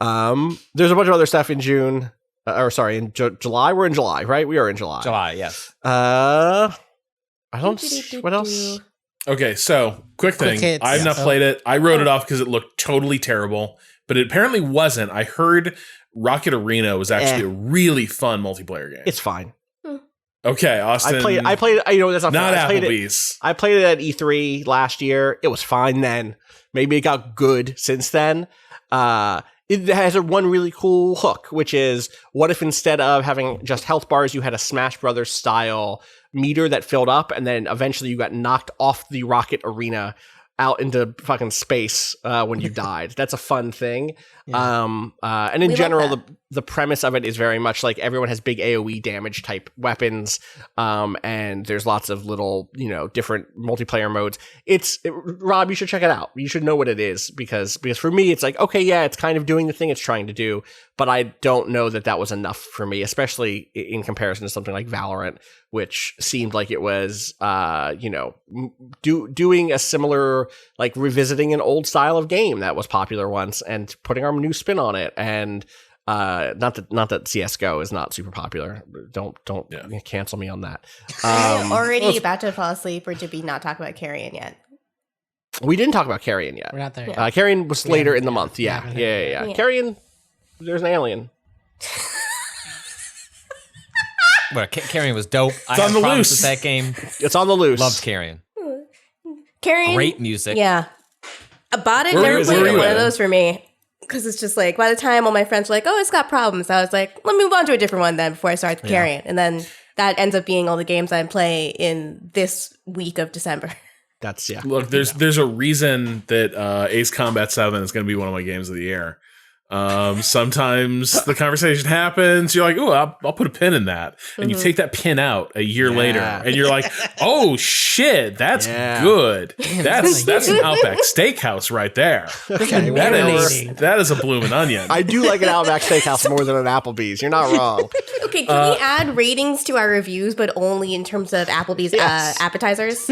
there's a bunch of other stuff in June. In July. We're in July, right? We are in July. July, yes. I don't. What else? Okay, so quick thing. I've not played it. I wrote it off because it looked totally terrible, but it apparently wasn't. I heard Rocket Arena was actually a really fun multiplayer game. It's fine. Okay, Austin. I played. That's not Applebee's. I played it at E3 last year. It was fine then. Maybe it got good since then. It has one really cool hook, which is, what if instead of having just health bars, you had a Smash Brothers style meter that filled up, and then eventually you got knocked off the Rocket Arena out into fucking space when you died. That's a fun thing. Yeah. And in general, the premise of it is very much like everyone has big AoE damage type weapons, and there's lots of little, different multiplayer modes. Rob, you should check it out. You should know what it is because for me, it's like, okay, yeah, it's kind of doing the thing it's trying to do, but I don't know that was enough for me, especially in comparison to something like Valorant, which seemed like it was, doing a similar, like revisiting an old style of game that was popular once and putting our new spin on it. And not that CS:GO is not super popular. Don't cancel me on that. I'm already about to fall asleep or to be not talk about Carrion yet. We didn't talk about Carrion yet. We're not there. Carrion was later in the month. Yeah. Carrion, there's an alien. Well, Carrion was dope. It's on the loose with that game. It's on the loose. Loved Carrion. Carrion, great music. Yeah, I bought it. Never played one of those for me because it's just like by the time all my friends were like, "Oh, it's got problems," I was like, "Let me move on to a different one then before I start Carrion," and then that ends up being all the games I play in this week of December. That's Look, there's a reason that Ace Combat 7 is going to be one of my games of the year. Sometimes the conversation happens, you're like, "Ooh, I'll put a pin in that," and you take that pin out a year later, and you're like, "Oh shit, that's good. That's an Outback Steakhouse right there. Okay, that is a bloomin' onion." I do like an Outback Steakhouse more than an Applebee's. You're not wrong. Okay, can we add ratings to our reviews, but only in terms of Applebee's appetizers?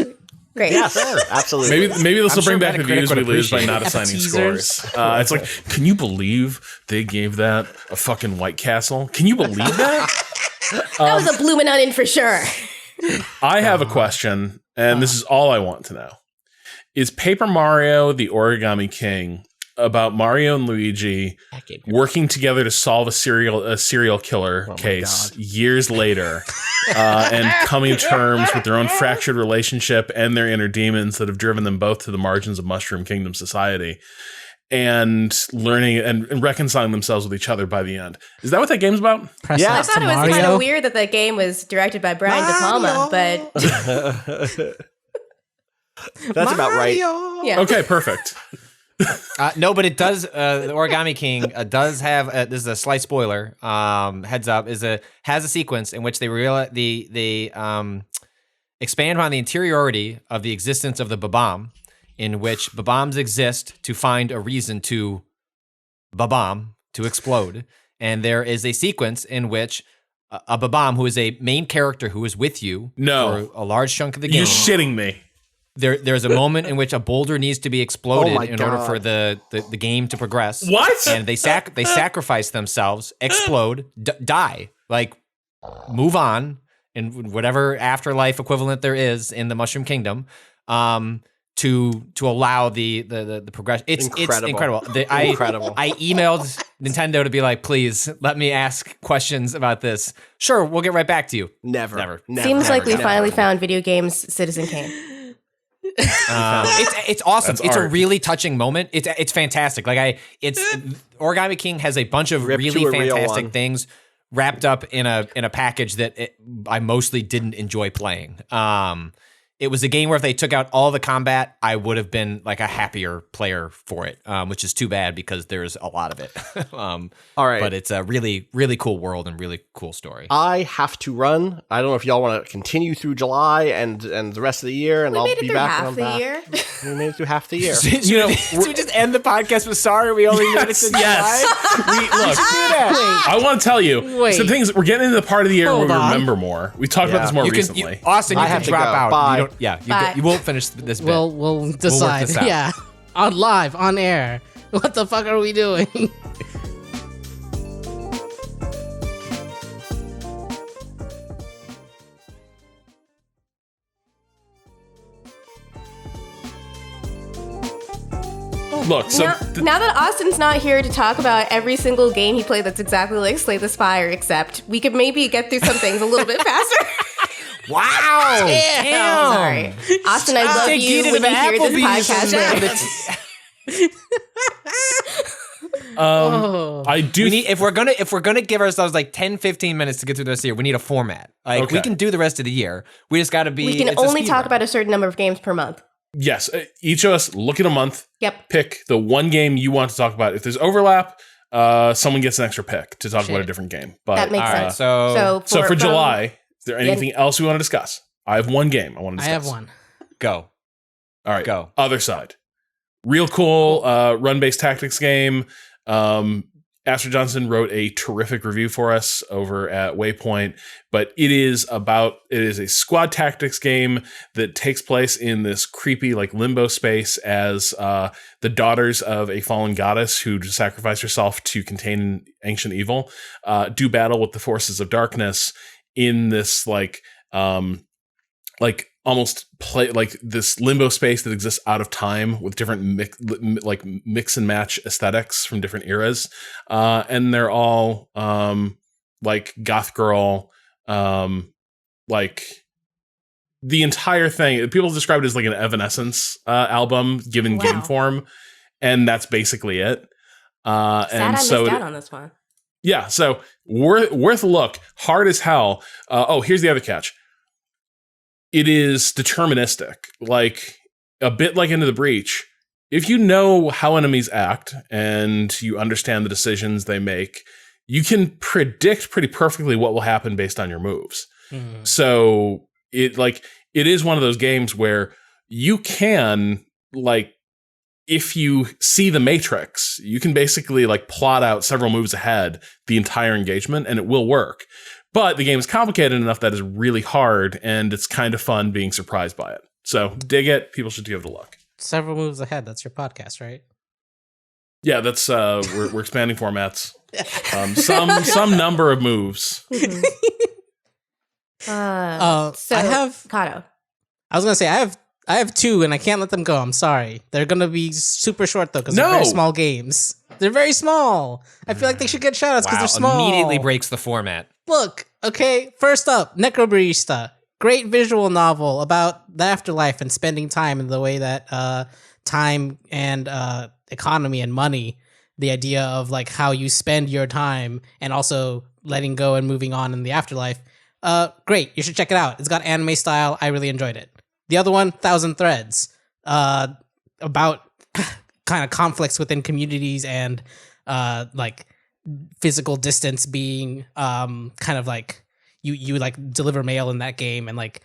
Great. Yes, absolutely. Maybe this will bring back the views we lose by not assigning scores. It's like, can you believe they gave that a fucking White Castle? Can you believe that? That was a bloomin' onion for sure. I have a question, and this is all I want to know. Is Paper Mario the Origami King about Mario and Luigi working together to solve a serial killer case years later and coming to terms with their own fractured relationship and their inner demons that have driven them both to the margins of Mushroom Kingdom society and learning and reconciling themselves with each other by the end? Is that what that game's about? I thought it was kind of weird that the game was directed by Brian De Palma, but that's about right. Yeah. Okay, perfect. No, but it does. The Origami King does have. This is a slight spoiler. Heads up, has a sequence in which they expand on the interiority of the existence of the Babam, in which Babams exist to find a reason to Babam to explode, and there is a sequence in which a Babam, who is a main character who is with you for a large chunk of the game. You're shitting me. There's a moment in which a boulder needs to be exploded in order for the game to progress. What? And they sacrifice themselves, explode, die, like move on in whatever afterlife equivalent there is in the Mushroom Kingdom, to allow the progression. It's incredible. Incredible. I emailed Nintendo to be like, please let me ask questions about this. Sure, we'll get right back to you. Never. Seems like we finally found video games Citizen Kane. It's awesome. That's it's art. A really touching moment. It's fantastic. Origami King has a bunch of really fantastic things wrapped up in a package that I mostly didn't enjoy playing. It was a game where if they took out all the combat, I would have been like a happier player for it, which is too bad because there's a lot of it. All right. But it's a really, really cool world and really cool story. I have to run. I don't know if y'all want to continue through July and the rest of the year, and I'll be back when I'm back. We made it through half the year. Should we just end the podcast with sorry we only made it to July? I want to tell you some things. We're getting into the part of the year where we remember more. We talked about this more recently. Austin, you can drop out. Bye. You won't finish this bit. We'll decide. Yeah, on air. What the fuck are we doing? Look, so now that Austin's not here to talk about every single game he played that's exactly like Slay the Spire, except we could maybe get through some things a little bit faster. Wow! Damn. Sorry, Austin. I love you when you hear this podcast. I do. If we're gonna give ourselves like 10-15 minutes to get through the rest of the year, we need a format. We can do the rest of the year. We just got to be. We can only talk about a certain number of games per month. Yes, each of us look at a month. Yep. Pick the one game you want to talk about. If there's overlap, someone gets an extra pick to talk about a different game. But that makes sense. So for July, is there anything else we want to discuss? I have one game I want to discuss. I have one. Go. All right. Go. Other side. Real cool run-based tactics game. Astrid Johnson wrote a terrific review for us over at Waypoint, but it is a squad tactics game that takes place in this creepy like limbo space as the daughters of a fallen goddess who sacrificed herself to contain ancient evil do battle with the forces of darkness in this like almost play like this limbo space that exists out of time with different mix and match aesthetics from different eras. And they're all like goth girl, like the entire thing. People describe it as like an Evanescence album given game form. And that's basically it. Sad and I missed so out on this one. Yeah. So worth a look. Hard as hell. Here's the other catch. It is deterministic, like a bit like Into the Breach. If you know how enemies act and you understand the decisions they make, you can predict pretty perfectly what will happen based on your moves. Mm-hmm. So it is one of those games where you can, like, if you see the Matrix, you can basically like plot out several moves ahead the entire engagement and it will work. But the game is complicated enough that it's really hard, and it's kind of fun being surprised by it. So dig it. People should give it a look. Several moves ahead. That's your podcast, right? Yeah, that's we're expanding formats. Some number of moves. Mm-hmm. So I have Cado. I was gonna say I have two, and I can't let them go. I'm sorry. They're gonna be super short though, because they're very small games. They're very small. I feel like they should get shout outs because they're small. Immediately breaks the format. Look, okay, first up, Necrobarista. Great visual novel about the afterlife and spending time and the way that time and economy and money, the idea of like how you spend your time and also letting go and moving on in the afterlife. Great, you should check it out. It's got anime style. I really enjoyed it. The other one, Thousand Threads, about kind of conflicts within communities and like physical distance being kind of like you like deliver mail in that game and like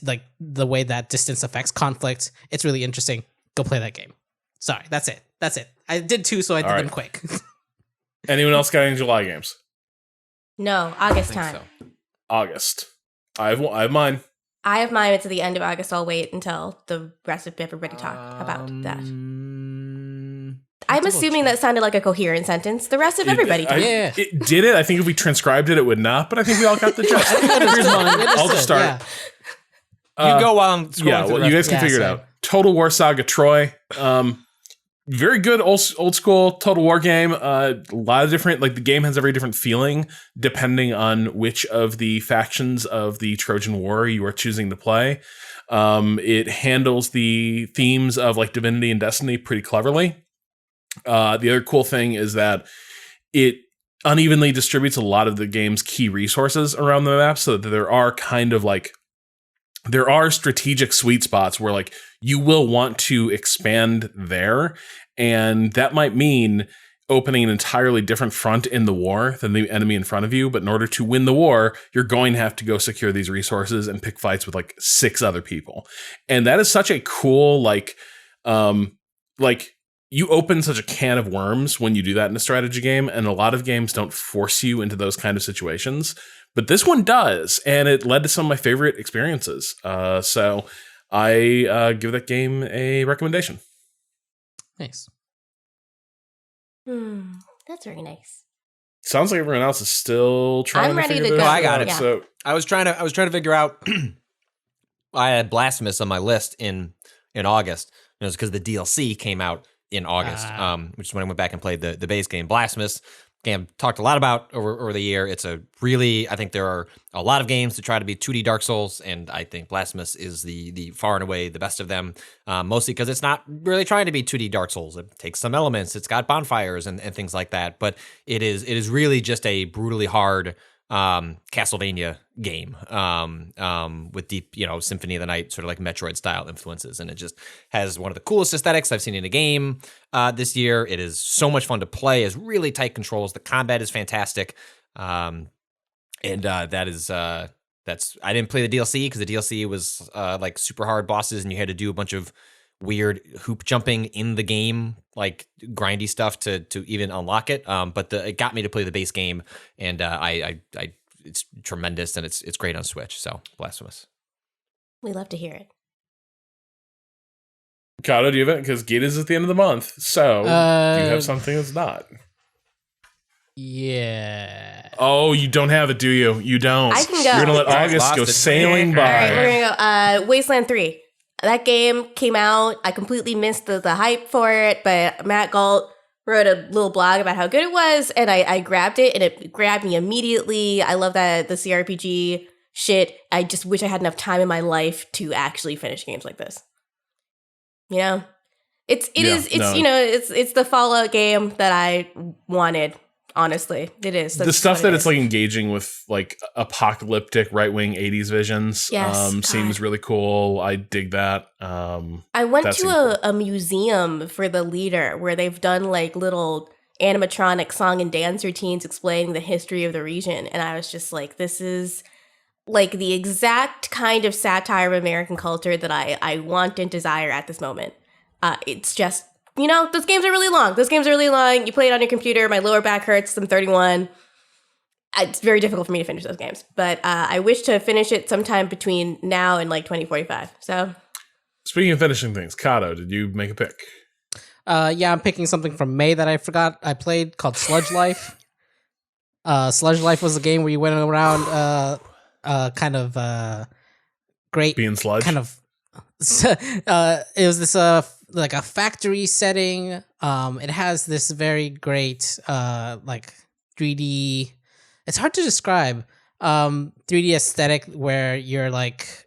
like the way that distance affects conflict. It's really interesting. Go play that game. Sorry, that's it. I did two, so I did them quick. Anyone else got any July games? No, August time. So. August. I have mine. I have mine. It's at the end of August. I'll wait until the rest of everybody talk about that. I'm assuming that sounded like a coherent sentence. The rest of everybody talk. Yeah. It did it. I think if we transcribed it, it would not, but I think we all got the gist. Here's mine. I'll just start. Yeah. You go while I'm scrolling. Yeah, well, you guys can figure it out. Total War Saga Troy. Very good old school Total War game. A lot of different, like the game has a very different feeling depending on which of the factions of the Trojan War you are choosing to play. It handles the themes of like Divinity and Destiny pretty cleverly. The other cool thing is that it unevenly distributes a lot of the game's key resources around the map, so that there are strategic sweet spots where like you will want to expand there, and that might mean opening an entirely different front in the war than the enemy in front of you. But in order to win the war, you're going to have to go secure these resources and pick fights with like 6 other people. And that is such a cool, like you open such a can of worms when you do that in a strategy game. And a lot of games don't force you into those kind of situations, but this one does. And it led to some of my favorite experiences. So I give that game a recommendation. Nice. That's very nice. Sounds like everyone else is still trying. I'm ready to this go. Oh, I got it. Yeah. So I was trying to figure out. I had Blasphemous on my list in August. It was because the DLC came out in August, which is when I went back and played the base game. Blasphemous game I've talked a lot about over the year. It's I think there are a lot of games to try to be 2D Dark Souls, and I think Blasphemous is the far and away the best of them, mostly because it's not really trying to be 2D Dark Souls. It takes some elements, it's got bonfires and things like that, but it is really just a brutally hard Castlevania game with deep, Symphony of the Night, sort of like Metroid style influences. And it just has one of the coolest aesthetics I've seen in a game this year. It is so much fun to play. It has really tight controls. The combat is fantastic. And that's I didn't play the DLC because the DLC was like super hard bosses and you had to do a bunch of weird hoop jumping in the game, like grindy stuff to even unlock it. But it got me to play the base game, and I it's tremendous, and it's great on Switch. So Blasphemous. We love to hear it. Cado, do you have it? Because Gita's at the end of the month, so do you have something that's not? Yeah. Oh, you don't have it, do you? You don't. I can go. You're gonna let August go sailing by. All right, we're gonna go. Wasteland 3. That game came out. I completely missed the hype for it, but Matt Galt wrote a little blog about how good it was, and I grabbed it, and it grabbed me immediately. I love that the CRPG shit. I just wish I had enough time in my life to actually finish games like this. It's the Fallout game that I wanted. Honestly, it is. The stuff that it's like engaging with like apocalyptic right-wing 80s visions seems really cool. I dig that. I went to a museum for the leader where they've done like little animatronic song and dance routines explaining the history of the region. And I was just like, this is like the exact kind of satire of American culture that I want and desire at this moment. It's just, those games are really long. You play it on your computer. My lower back hurts. I'm 31. It's very difficult for me to finish those games. But I wish to finish it sometime between now and like 2045. So, speaking of finishing things, Cado, did you make a pick? Yeah, I'm picking something from May that I forgot I played called Sludge Life. Sludge Life was a game where you went around kind of great... Being sludge? Kind of... it was this... like a factory setting. It has this very great like 3D. It's hard to describe 3D aesthetic where you're like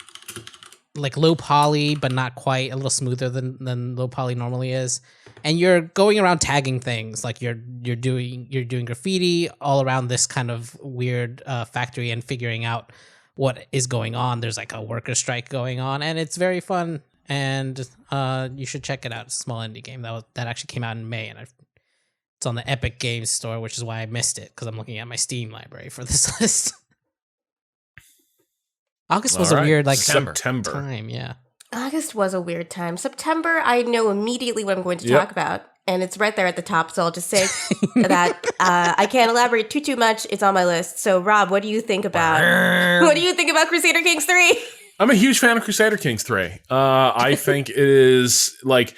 low poly but not quite, a little smoother than low poly normally is, and you're going around tagging things like you're doing graffiti all around this kind of weird factory and figuring out what is going on. There's like a worker strike going on, and it's very fun. And you should check it out. It's a small indie game that actually came out in May, and it's on the Epic Games Store, which is why I missed it because I'm looking at my Steam library for this list. August was a weird September time, yeah. August was a weird time. September, I know immediately what I'm going to talk about, and it's right there at the top. So I'll just say that I can't elaborate too much. It's on my list. So Rob, what do you think about Crusader Kings 3? I'm a huge fan of Crusader Kings 3. I think it is like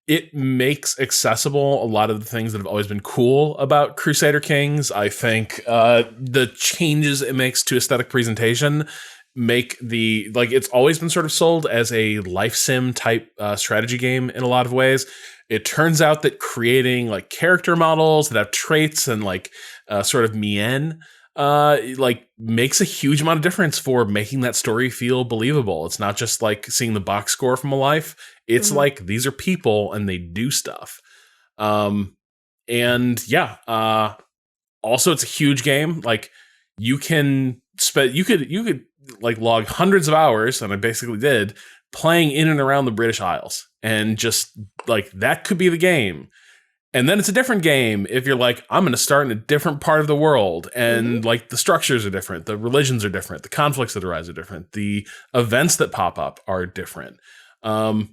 it makes accessible a lot of the things that have always been cool about Crusader Kings. I think the changes it makes to aesthetic presentation make it's always been sort of sold as a life sim type strategy game in a lot of ways. It turns out that creating like character models that have traits and like sort of mien makes a huge amount of difference for making that story feel believable. It's not just like seeing the box score from a life. It's like these are people and they do stuff. Also it's a huge game. Like you could like log hundreds of hours, and I basically did, playing in and around the British Isles, and just like that could be the game. And then it's a different game if you're like, I'm going to start in a different part of the world, and like the structures are different, the religions are different, the conflicts that arise are different, the events that pop up are different. I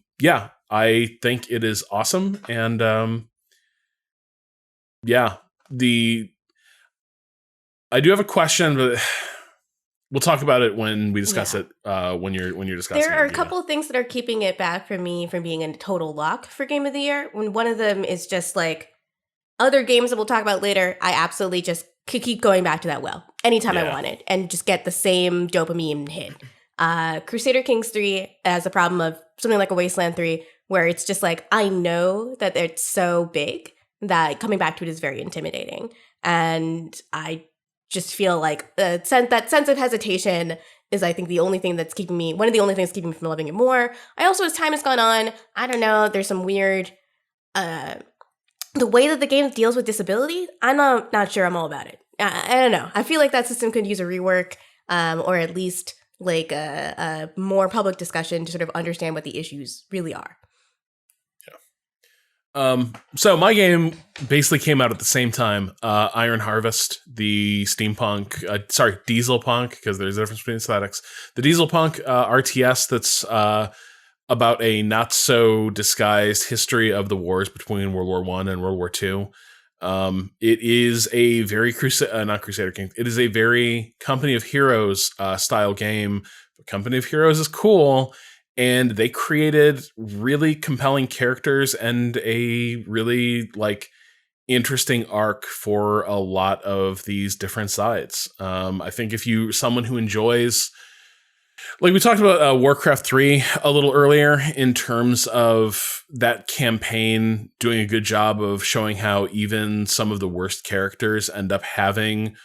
think it is awesome. And I do have a question, but we'll talk about it when we discuss it. When you're discussing, there are a couple of things that are keeping it back from me from being a total lock for Game of the Year. When one of them is just like other games that we'll talk about later. I absolutely just could keep going back to that well anytime I wanted and just get the same dopamine hit. Crusader Kings 3 has a problem of something like a Wasteland 3, where it's just like I know that it's so big that coming back to it is very intimidating, and I just feel like that sense of hesitation is, I think, one of the only things keeping me from loving it more. I also, as time has gone on, I don't know, there's some weird, the way that the game deals with disability, I'm not sure I'm all about it. I don't know. I feel like that system could use a rework, or at least like a more public discussion to sort of understand what the issues really are. So my game basically came out at the same time. Iron Harvest, the steampunk, diesel punk, because there's a difference between aesthetics. The diesel punk RTS that's about a not so disguised history of the wars between World War I and World War II. It is a very not Crusader Kings. It is a very Company of Heroes style game. But Company of Heroes is cool. And they created really compelling characters and a really interesting arc for a lot of these different sides. I think if you someone who enjoys, like we talked about Warcraft 3 a little earlier, in terms of that campaign doing a good job of showing how even some of the worst characters end up having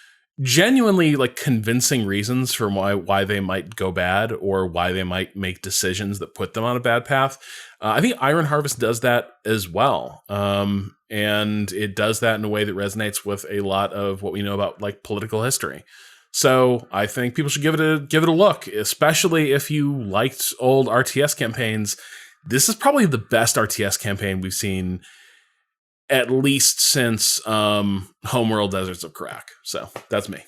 genuinely convincing reasons for why they might go bad or why they might make decisions that put them on a bad path. I think Iron Harvest does that as well. And it does that in a way that resonates with a lot of what we know about political history. So I think people should give it a look, especially if you liked old RTS campaigns. This is probably the best RTS campaign we've seen at least since Homeworld Deserts of Karak. So that's me.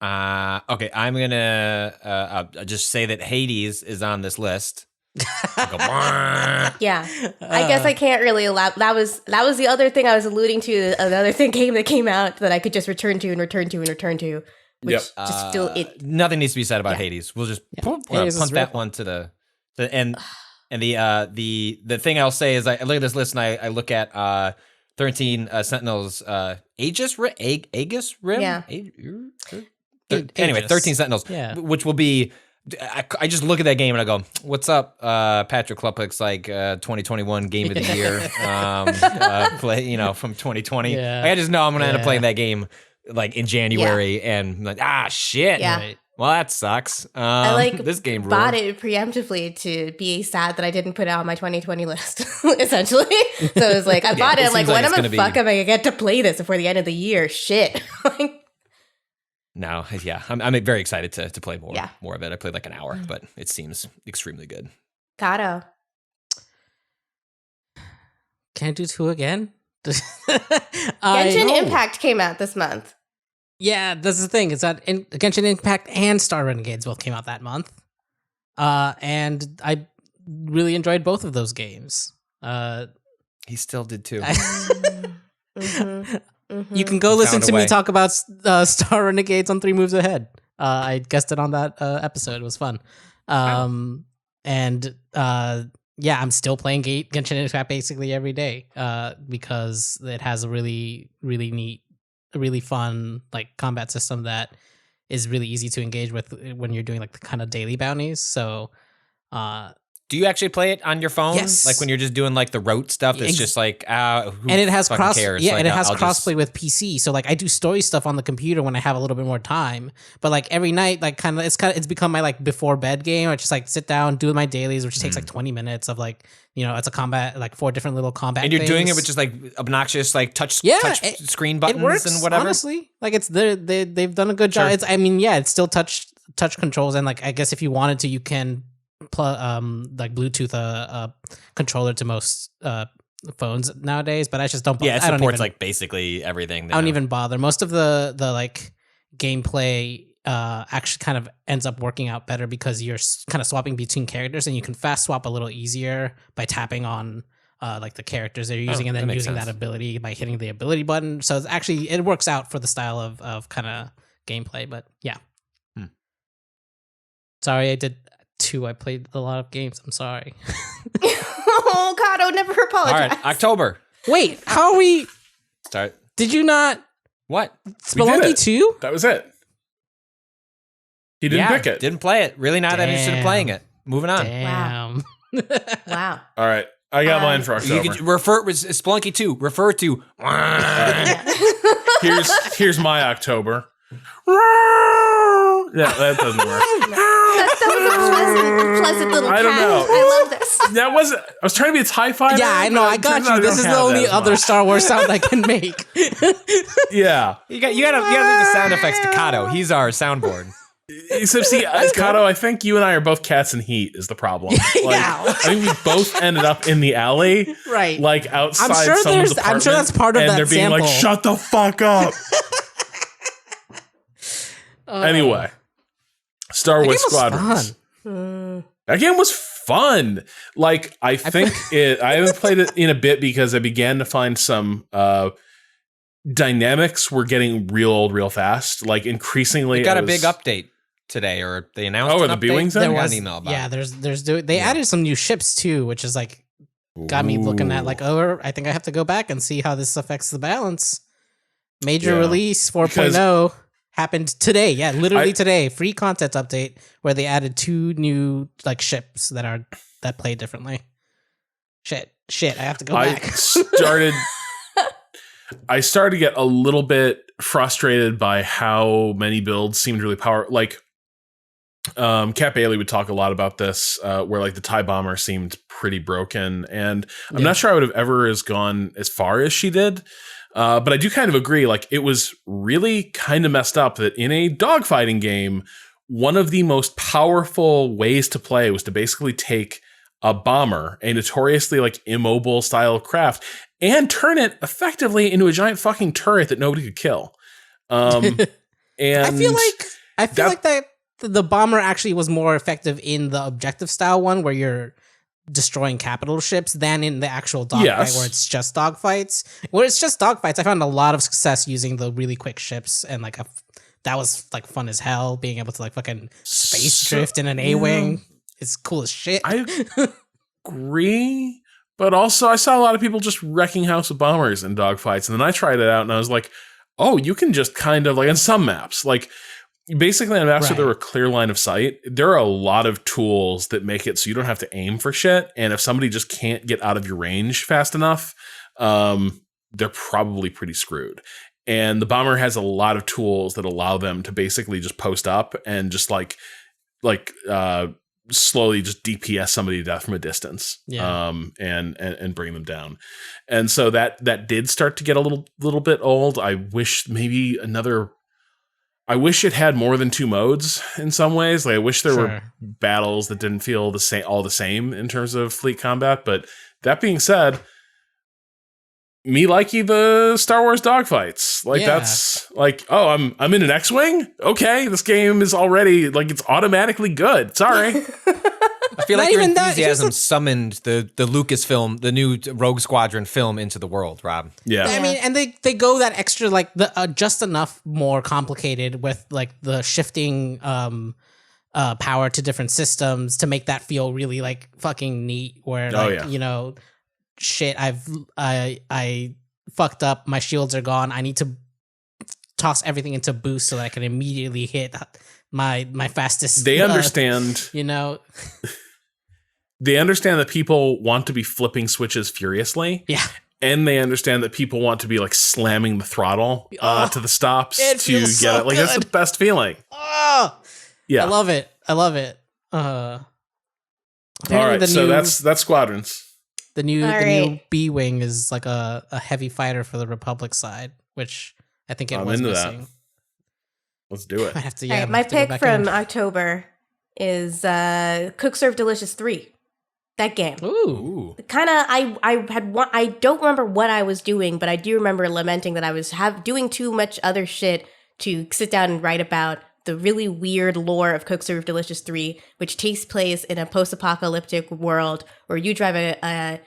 Okay, I'm gonna just say that Hades is on this list. Yeah, I guess I can't really allow. That was the other thing I was alluding to. Another game that came out that I could just return to. Which just still nothing needs to be said about Hades. We'll just punt that one to the end. And the thing I'll say is I look at this list and I look at 13 Sentinels Aegis Rim? Yeah. Anyway, 13 Sentinels, which will be, I just look at that game and I go, what's up, Patrick Klupik's 2021 Game of the Year play, from 2020. Yeah. I just know I'm going to end up playing that game in January and I'm shit. Yeah. Right. Well, that sucks. I this game bought it preemptively to be sad that I didn't put it on my 2020 list, essentially. So it was I bought it. I'm when am I going to get to play this before the end of the year? Shit. No, I'm very excited to play more of it. I played an hour, but it seems extremely good. Cado. Can I do 2 again? Genshin Impact came out this month. Yeah, that's the thing. Is that Genshin Impact and Star Renegades both came out that month. And I really enjoyed both of those games. He still did too. You can go listen to me talk about Star Renegades on 3 Moves Ahead. I guessed it on that episode. It was fun. And I'm still playing Genshin Impact basically every day because it has a really, really neat, really fun combat system that is really easy to engage with when you're doing the kind of daily bounties. So do you actually play it on your phone? Yes. When you're just doing the rote stuff that's just who and it has cares? Yeah, and it has crossplay with PC. So I do story stuff on the computer when I have a little bit more time. But every night, it's become my before bed game. I just sit down, do my dailies, which takes 20 minutes of it's a combat 4 different little combat. And you're things. doing it with just obnoxious touch screen buttons it works, and whatever. Honestly, they've done a good job. Sure. It's still touch controls, and I guess if you wanted to, you can Bluetooth a controller to most phones nowadays, but I just don't bother. Yeah, it supports basically everything. I don't even bother. Most of the gameplay actually kind of ends up working out better because you're kind of swapping between characters, and you can fast swap a little easier by tapping on the characters that you're using and then using that ability by hitting the ability button. So it's actually, it works out for the style of kind of gameplay, but yeah. Sorry, I did 2. I played a lot of games. I'm sorry. Oh, Cado, never apologize. All right, October. Wait, how are we? Start. Did you not? What? Spelunky 2? That was it. He didn't pick it. Didn't play it. Really not that interested in playing it. Moving on. Damn. Wow. All right. I got mine for October. You could refer Spelunky 2. Refer to. Here's my October. Yeah, that doesn't work. That was a pleasant little cat. I don't know. I love this. That wasn't. I was trying to be a TIE fighter. Yeah, I know. I got you. This is the only other Star Wars sound I can make. You Yeah. gotta make the sound effects to Cado. He's our soundboard. Except, see, Cado, I think you and I are both cats in heat is the problem. Like, I think we both ended up in the alley, right? Like outside someone's apartment. I'm sure that's part of and that they're being sample. like, "Shut the fuck up." Anyway, Star Wars Squadrons. That game was fun. Like, I think I haven't played it in a bit because I began to find some dynamics were getting real old real fast. Like, increasingly, it got a big update today, or they announced. Oh, the B-Wings? There was an email about. Yeah, they added some new ships too, which is like got me looking at like, oh, I think I have to go back and see how this affects the balance. Major release 4.0 happened today. Yeah, literally today. Free content update where they added 2 new like ships that play differently. Shit. I have to go back. I started to get a little bit frustrated by how many builds seemed really powerful. Like, Kat Bailey would talk a lot about this, where like the TIE bomber seemed pretty broken, and I'm not sure I would have ever gone as far as she did. But I do kind of agree. Like, it was really kind of messed up that in a dogfighting game, one of the most powerful ways to play was to basically take a bomber, a notoriously like immobile style craft, and turn it effectively into a giant fucking turret that nobody could kill. And I feel like that the bomber actually was more effective in the objective style one where you're destroying capital ships than in the actual dogfight where it's just dogfights. Where it's just dogfights, I found a lot of success using the really quick ships, and like that was like fun as hell. Being able to like fucking space drift in an A-wing, it's cool as shit. I agree, but also I saw a lot of people just wrecking House of Bombers in dogfights, and then I tried it out, and I was like, oh, you can just kind of like on some maps, like. Basically, on maps where there were clear line of sight, there are a lot of tools that make it so you don't have to aim for shit. And if somebody just can't get out of your range fast enough, they're probably pretty screwed. And the bomber has a lot of tools that allow them to basically just post up and just like slowly just DPS somebody to death from a distance, and bring them down. And so that did start to get a little bit old. I wish it had more than 2 modes in some ways. Like, I wish there were battles that didn't feel all the same in terms of fleet combat. But that being said, me liking the Star Wars dogfights. Like, that's like, oh, I'm in an X-Wing? Okay, this game is already, like, it's automatically good. Sorry. I feel like your enthusiasm summoned the Lucasfilm, the new Rogue Squadron film into the world, Rob. Yeah. I mean, and they go that extra, like, the just enough more complicated with, like, the shifting power to different systems to make that feel really, like, fucking neat, where, like, you know, shit, I fucked up, my shields are gone, I need to toss everything into boost so that I can immediately hit my fastest. They understand, you know. They understand that people want to be flipping switches furiously. Yeah. And they understand that people want to be like slamming the throttle to the stops to get so it. Like, that's the best feeling. Oh, yeah. I love it. All right, so that's Squadrons. The new B-Wing is like a heavy fighter for the Republic side, which I think it was missing. That. Let's do it. I have to, my pick from October is Cook Serve Delicious 3. That game. Ooh. Kind of, I don't remember what I was doing, but I do remember lamenting that I was doing too much other shit to sit down and write about the really weird lore of Cook Serve Delicious 3, which takes place in a post-apocalyptic world where you drive a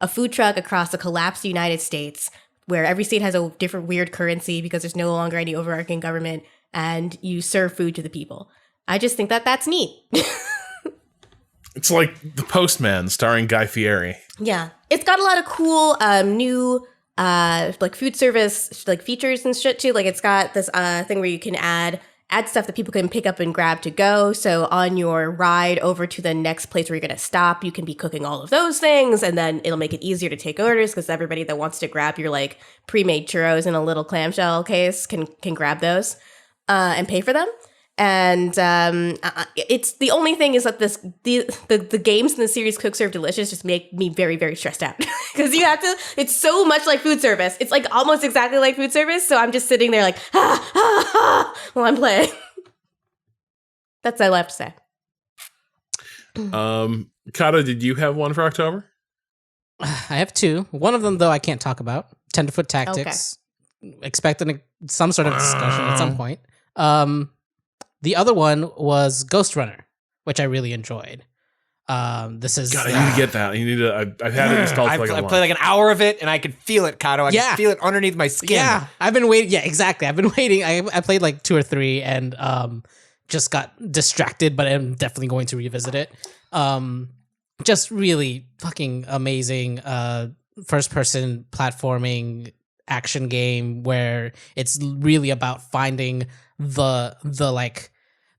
food truck across a collapsed United States, where every state has a different weird currency because there's no longer any overarching government, and you serve food to the people. I just think that that's neat. It's like The Postman starring Guy Fieri. Yeah. It's got a lot of cool new like food service like features and shit too. Like, it's got this thing where you can add stuff that people can pick up and grab to go. So on your ride over to the next place where you're going to stop, you can be cooking all of those things, and then it'll make it easier to take orders because everybody that wants to grab your like pre-made churros in a little clamshell case can grab those. and pay for them. And it's the only thing is that the games in the series Cook Serve Delicious just make me very, very stressed out because you have to. It's so much like food service. It's like almost exactly like food service. So I'm just sitting there like while I'm playing. That's all I have to say. Cado, did you have one for October? I have two. One of them, though, I can't talk about. Tenderfoot Tactics. Okay. Expecting some sort of discussion at some point. The other one was Ghost Runner, which I really enjoyed. This is. God, I need to get that. I've had it installed for like a month. I played like an hour of it, and I could feel it, Cado. I could feel it underneath my skin. Yeah, I've been waiting. Yeah, exactly. I've been waiting. I played like 2 or 3, and just got distracted, but I'm definitely going to revisit it. Just really fucking amazing first-person platforming action game where it's really about finding the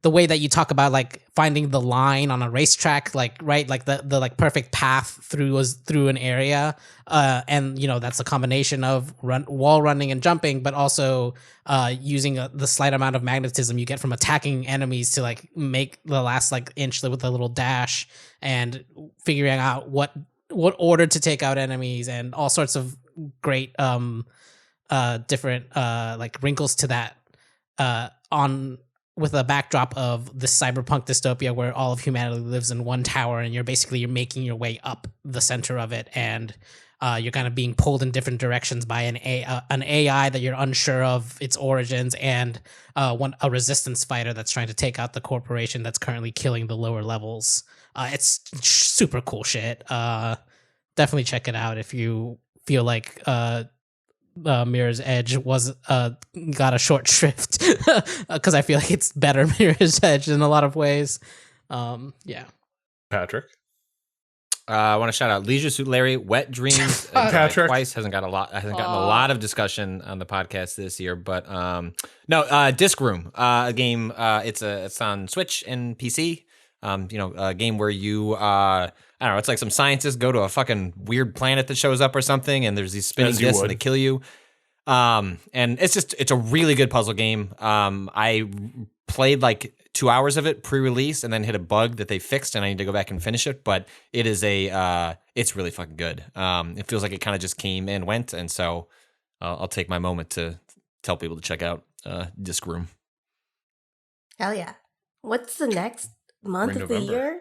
way that you talk about like finding the line on a racetrack, like right, like the like perfect path through an area, and that's a combination of wall running and jumping, but also using the slight amount of magnetism you get from attacking enemies to like make the last like inch with a little dash, and figuring out what order to take out enemies, and all sorts of great different like wrinkles to that with a backdrop of this cyberpunk dystopia where all of humanity lives in one tower, and you're making your way up the center of it, and you're kind of being pulled in different directions by an AI that you're unsure of its origins, and a resistance fighter that's trying to take out the corporation that's currently killing the lower levels. It's super cool shit. Definitely check it out if you feel like Mirror's Edge got a short shrift, because I feel like it's better Mirror's Edge in a lot of ways. Yeah. Patrick, I want to shout out Leisure Suit Larry, Wet Dreams. Patrick twice hasn't gotten a lot of discussion on the podcast this year, but Disc Room, a game. It's on Switch and PC. A game where you I don't know, it's like some scientists go to a fucking weird planet that shows up or something, and there's these spinning discs and they kill you. And it's a really good puzzle game. I played like 2 hours of it pre-release and then hit a bug that they fixed, and I need to go back and finish it, but it is it's really fucking good. It feels like it kind of just came and went, and so I'll take my moment to tell people to check out Disc Room. Hell yeah. What's the next month of the year?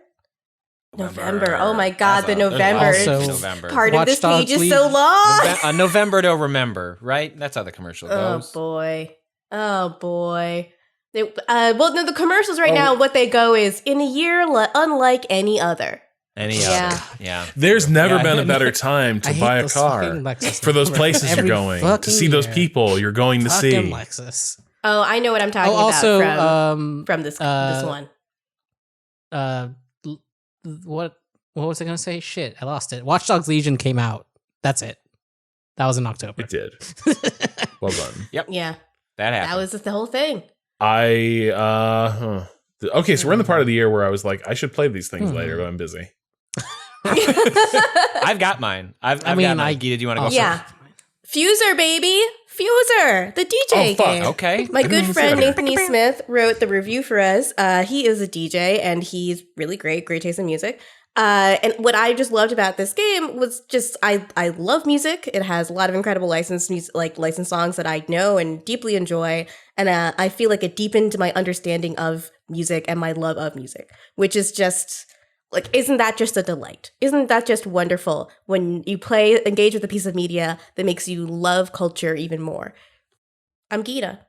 November. Oh my God, the November part of this page is so long. November to remember, right? That's how the commercial goes. Oh boy. The commercials right now, what they go is in a year unlike any other. Yeah. There's never been a better time to buy a car for those places you're going, to see those people you're going to see. Lexus. Oh, I know what I'm talking about from this one. What was I gonna say? Shit, I lost it. Watch Dogs Legion came out. That's it. That was in October. It did. Well done. Yep. Yeah. That happened. That was the whole thing. Okay, so we're in the part of the year where I was like, I should play these things later, but I'm busy. I've got mine. I've got mine. Gita, do you want to go? Yeah. Fuser, baby. Fuser, the DJ game. Okay. My good friend Nathan E. Smith wrote the review for us. He is a DJ, and he's really great taste in music. And what I just loved about this game was just I love music. It has a lot of incredible licensed songs that I know and deeply enjoy, and I feel like it deepened my understanding of music and my love of music, which is just like, isn't that just a delight? Isn't that just wonderful when you engage with a piece of media that makes you love culture even more? I'm Gita.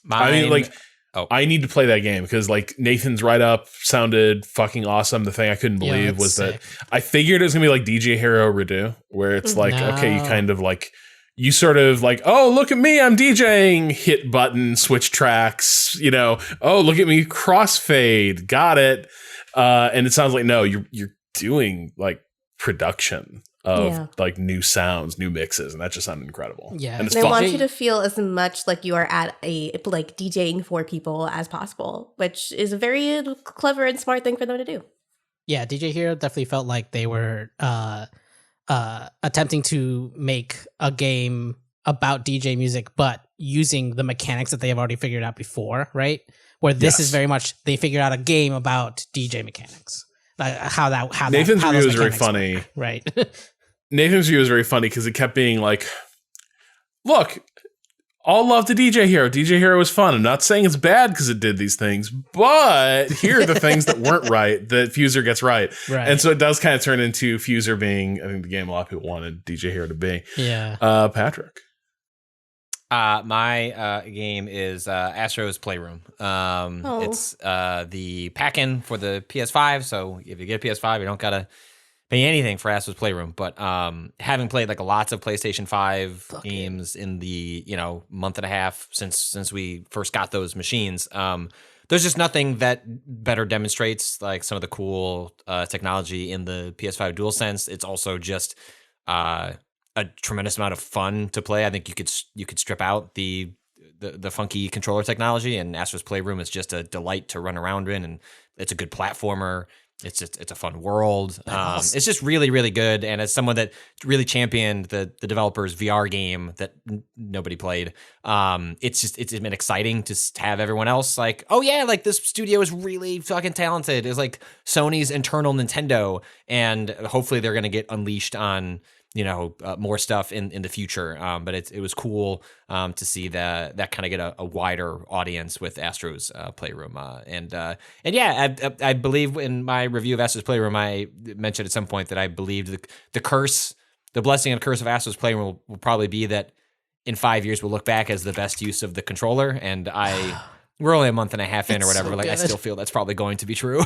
I need to play that game because like Nathan's write-up sounded fucking awesome. The thing I couldn't believe was sick. That I figured it was gonna be like DJ Hero Redo, where it's like, okay, you kind of like, you sort of like, oh, look at me, I'm DJing, hit button, switch tracks, oh, look at me, crossfade, got it. And it sounds like, no, you're doing like production of like new sounds, new mixes, and that just sounded incredible. Yeah, and they want you to feel as much like you are at a like DJing for people as possible, which is a very clever and smart thing for them to do. Yeah, DJ Hero definitely felt like they were attempting to make a game about DJ music, but using the mechanics that they have already figured out before, right? Where this is very much they figured out a game about DJ mechanics, like how Nathan's how review those is very mechanics funny, work, right? Nathan's review is very funny because it kept being like, "Look, all love to DJ Hero. DJ Hero was fun. I'm not saying it's bad because it did these things, but here are the things that weren't right that Fuser gets right." And so it does kind of turn into Fuser being, I think, the game a lot of people wanted DJ Hero to be. Yeah. Patrick. My game is Astro's Playroom. It's the pack-in for the PS5. So if you get a PS5, you don't gotta pay anything for Astro's Playroom. But having played like lots of PlayStation 5 games in the month and a half since we first got those machines, there's just nothing that better demonstrates like some of the cool technology in the PS5 DualSense. It's also just a tremendous amount of fun to play. I think you could strip out the funky controller technology, and Astro's Playroom is just a delight to run around in, and it's a good platformer. It's a fun world. It's just really, really good. And as someone that really championed the developer's VR game that nobody played, it's been exciting to have everyone else like, oh yeah, like this studio is really fucking talented. It's like Sony's internal Nintendo, and hopefully they're gonna get unleashed on more stuff in the future. But it was cool to see that kind of get a wider audience with Astro's Playroom. And yeah, I believe in my review of Astro's Playroom, I mentioned at some point that I believed the blessing and curse of Astro's Playroom will probably be that in 5 years we'll look back as the best use of the controller. And we're only a month and a half in or whatever. So I still feel that's probably going to be true.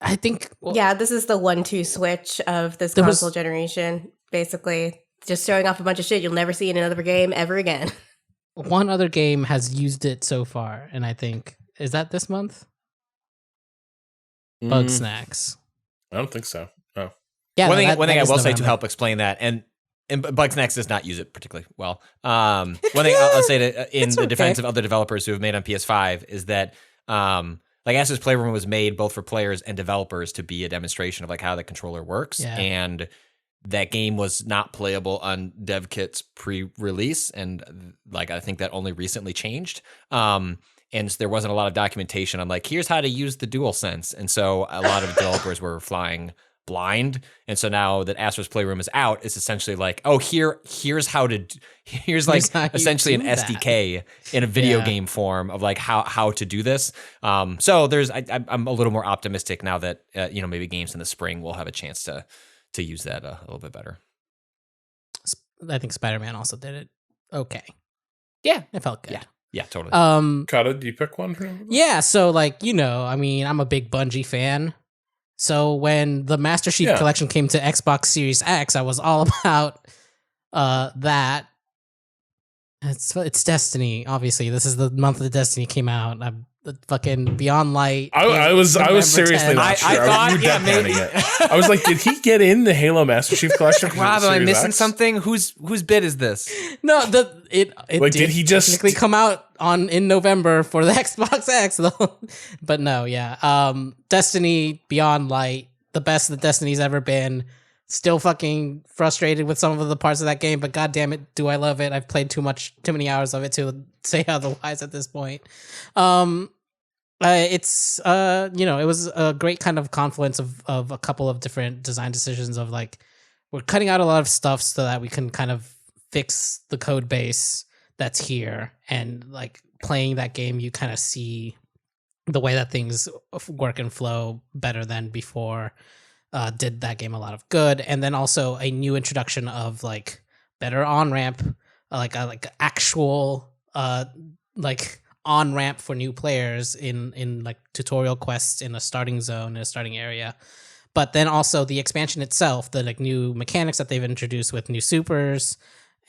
I think... this is the 1-2 switch of this console generation, basically. Just showing off a bunch of shit you'll never see in another game ever again. One other game has used it so far, and I think... Is that this month? Bug Snacks. I don't think so. Oh. Yeah, one thing I will say to help explain that, and Bug Snacks does not use it particularly well. One thing I'll say in the defense of other developers who have made on PS5 is that... like Astro's Playroom was made both for players and developers to be a demonstration of like how the controller works. Yeah. And that game was not playable on dev kits pre-release. And like, I think that only recently changed. And there wasn't a lot of documentation on like, here's how to use the DualSense. And so a lot of developers were flying blind. And so now that Astro's Playroom is out, it's essentially like, oh, here's like essentially an SDK in a video game form of like how to do this. So I'm a little more optimistic now that maybe games in the spring will have a chance to use that a little bit better. I think Spider-Man also did it. Okay. Yeah, it felt good. Yeah, totally. Cado, do you pick one for him? Yeah, so like I'm a big Bungie fan. So when the Master Chief Collection came to Xbox Series X, I was all about that. It's Destiny, obviously. This is the month that Destiny came out. I'm fucking Beyond Light. I was seriously not sure. I thought, maybe. I was like, did he get in the Halo Master Chief Collection? Rob, am I missing something? Whose bid is this? No, it did he just technically come out in November for the Xbox X though? But no, yeah. Destiny Beyond Light, the best that Destiny's ever been. Still fucking frustrated with some of the parts of that game, but god damn it, do I love it. I've played too many hours of it to say otherwise at this point. It was a great kind of confluence of a couple of different design decisions of like, we're cutting out a lot of stuff so that we can kind of fix the code base that's here, and like playing that game, you kind of see the way that things work and flow better than before. Did that game a lot of good, and then also a new introduction of like better on ramp, like actual like on ramp for new players in like tutorial quests in a starting zone, in a starting area. But then also the expansion itself, the like new mechanics that they've introduced with new supers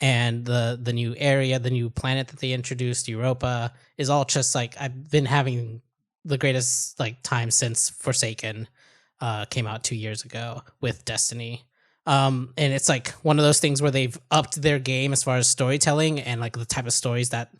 and the new area, the new planet that they introduced, Europa, is all just like, I've been having the greatest like time since Forsaken came out 2 years ago with Destiny. And it's like one of those things where they've upped their game as far as storytelling and like the type of stories that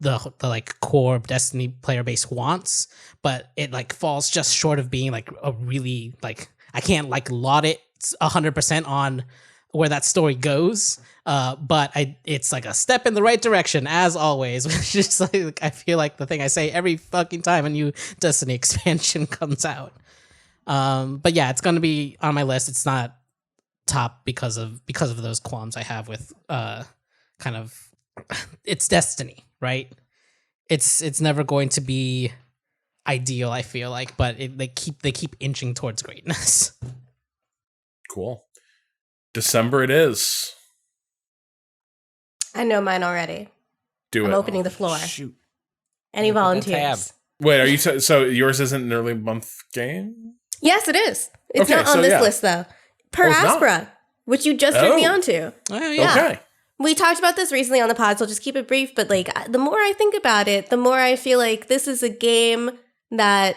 the like core Destiny player base wants, but it like falls just short of being like a really like, I can't like laud it 100% on where that story goes. But it's like a step in the right direction, as always. Which is like, I feel like the thing I say every fucking time a new Destiny expansion comes out. But yeah, it's going to be on my list. It's not top because of those qualms I have with kind of it's Destiny, right? It's never going to be ideal, I feel like, but they keep inching towards greatness. Cool. December it is. I know mine already. I'm opening the floor. Shoot. Any volunteers? Wait, are you so yours isn't an early month game? Yes, it is. It's Okay, not on this list though. Per Aspera, which you just turned me on to. Oh, yeah. Okay. We talked about this recently on the pod, so I'll just keep it brief. But like, the more I think about it, the more I feel like this is a game that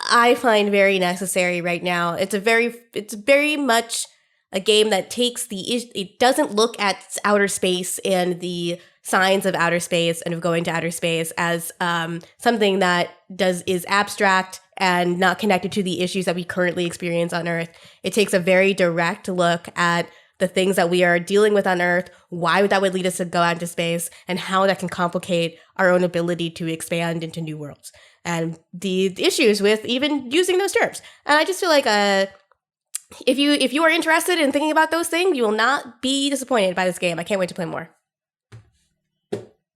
I find very necessary right now. It's very much a game that it doesn't look at outer space and the signs of outer space and of going to outer space as something that is abstract and not connected to the issues that we currently experience on Earth. It takes a very direct look at the things that we are dealing with on Earth, why that would lead us to go out into space, and how that can complicate our own ability to expand into new worlds, and the issues with even using those terms. And I just feel like if you are interested in thinking about those things, you will not be disappointed by this game. I can't wait to play more.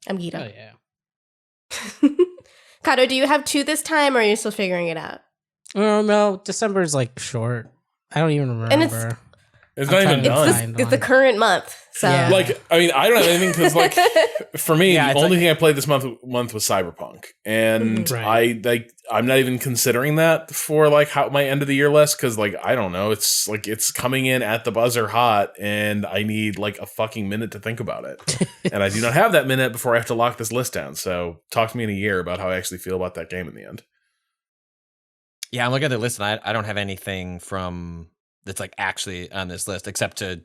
I'm Gita. Oh, yeah. Cado, do you have 2 this time, or are you still figuring it out? Oh, no, December is like short. I don't even remember. And It's not even done. It's the current month. So Yeah. Like, I mean, I don't have anything because, like, for me, Yeah, the it's only like- thing I played this month was Cyberpunk, and Right. I'm not even considering that for like how my end of the year list because, like, I don't know, it's like it's coming in at the buzzer hot, and I need like a fucking minute to think about it, and I do not have that minute before I have to lock this list down. So, talk to me in a year about how I actually feel about that game in the end. Yeah, I'm looking at the list, and I don't have anything from that's like actually on this list, except to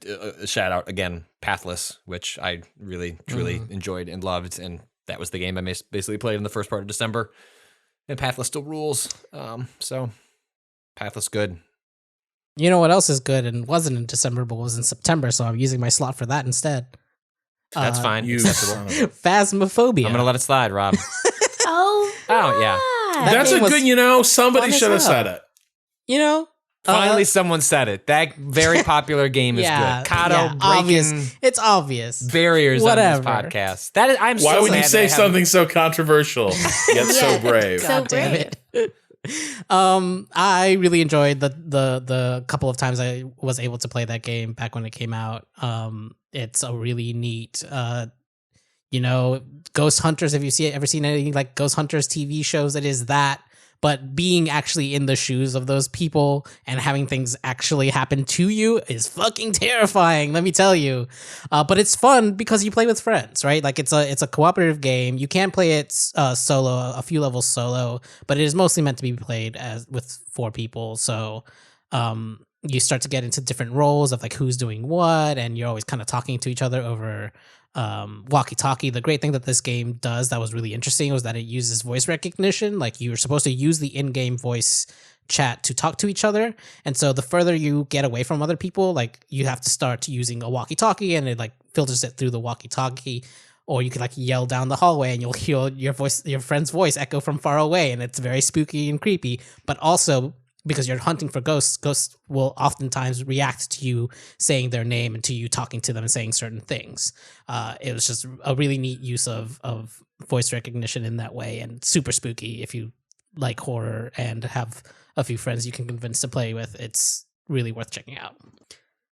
shout out again Pathless, which I really truly enjoyed and loved, and that was the game I basically played in the first part of December. And Pathless still rules, so Pathless good. You know what else is good and wasn't in December but was in September, so I'm using my slot for that instead. That's fine. You Acceptable. son of Phasmophobia. I'm gonna let it slide, Rob. Oh yeah. That's game a was good, somebody fun as should have hell. said it. You know, Finally, someone said it. That very popular game is yeah, good. Cado yeah, obvious. breaking It's obvious. barriers Whatever. on this podcast. That is, I'm Why so would you sad say they haven't- something so controversial yet so brave? So God damn brave. it. I really enjoyed the couple of times I was able to play that game back when it came out. It's a really neat, Ghost Hunters. Have you ever seen anything like Ghost Hunters TV shows? It is that, but being actually in the shoes of those people and having things actually happen to you is fucking terrifying, let me tell you. But it's fun because you play with friends, right? Like it's a cooperative game. You can play it solo, a few levels solo, but it is mostly meant to be played with 4 people. So you start to get into different roles of like who's doing what, and you're always kind of talking to each other over walkie-talkie. The great thing that this game does that was really interesting was that it uses voice recognition. Like you're supposed to use the in-game voice chat to talk to each other, and so the further you get away from other people, like you have to start using a walkie-talkie, and it like filters it through the walkie-talkie. Or you could like yell down the hallway and you'll hear your friend's voice echo from far away, and it's very spooky and creepy. But also, because you're hunting for ghosts will oftentimes react to you saying their name and to you talking to them and saying certain things. It was just a really neat use of voice recognition in that way, and super spooky. If you like horror and have a few friends you can convince to play with, it's really worth checking out.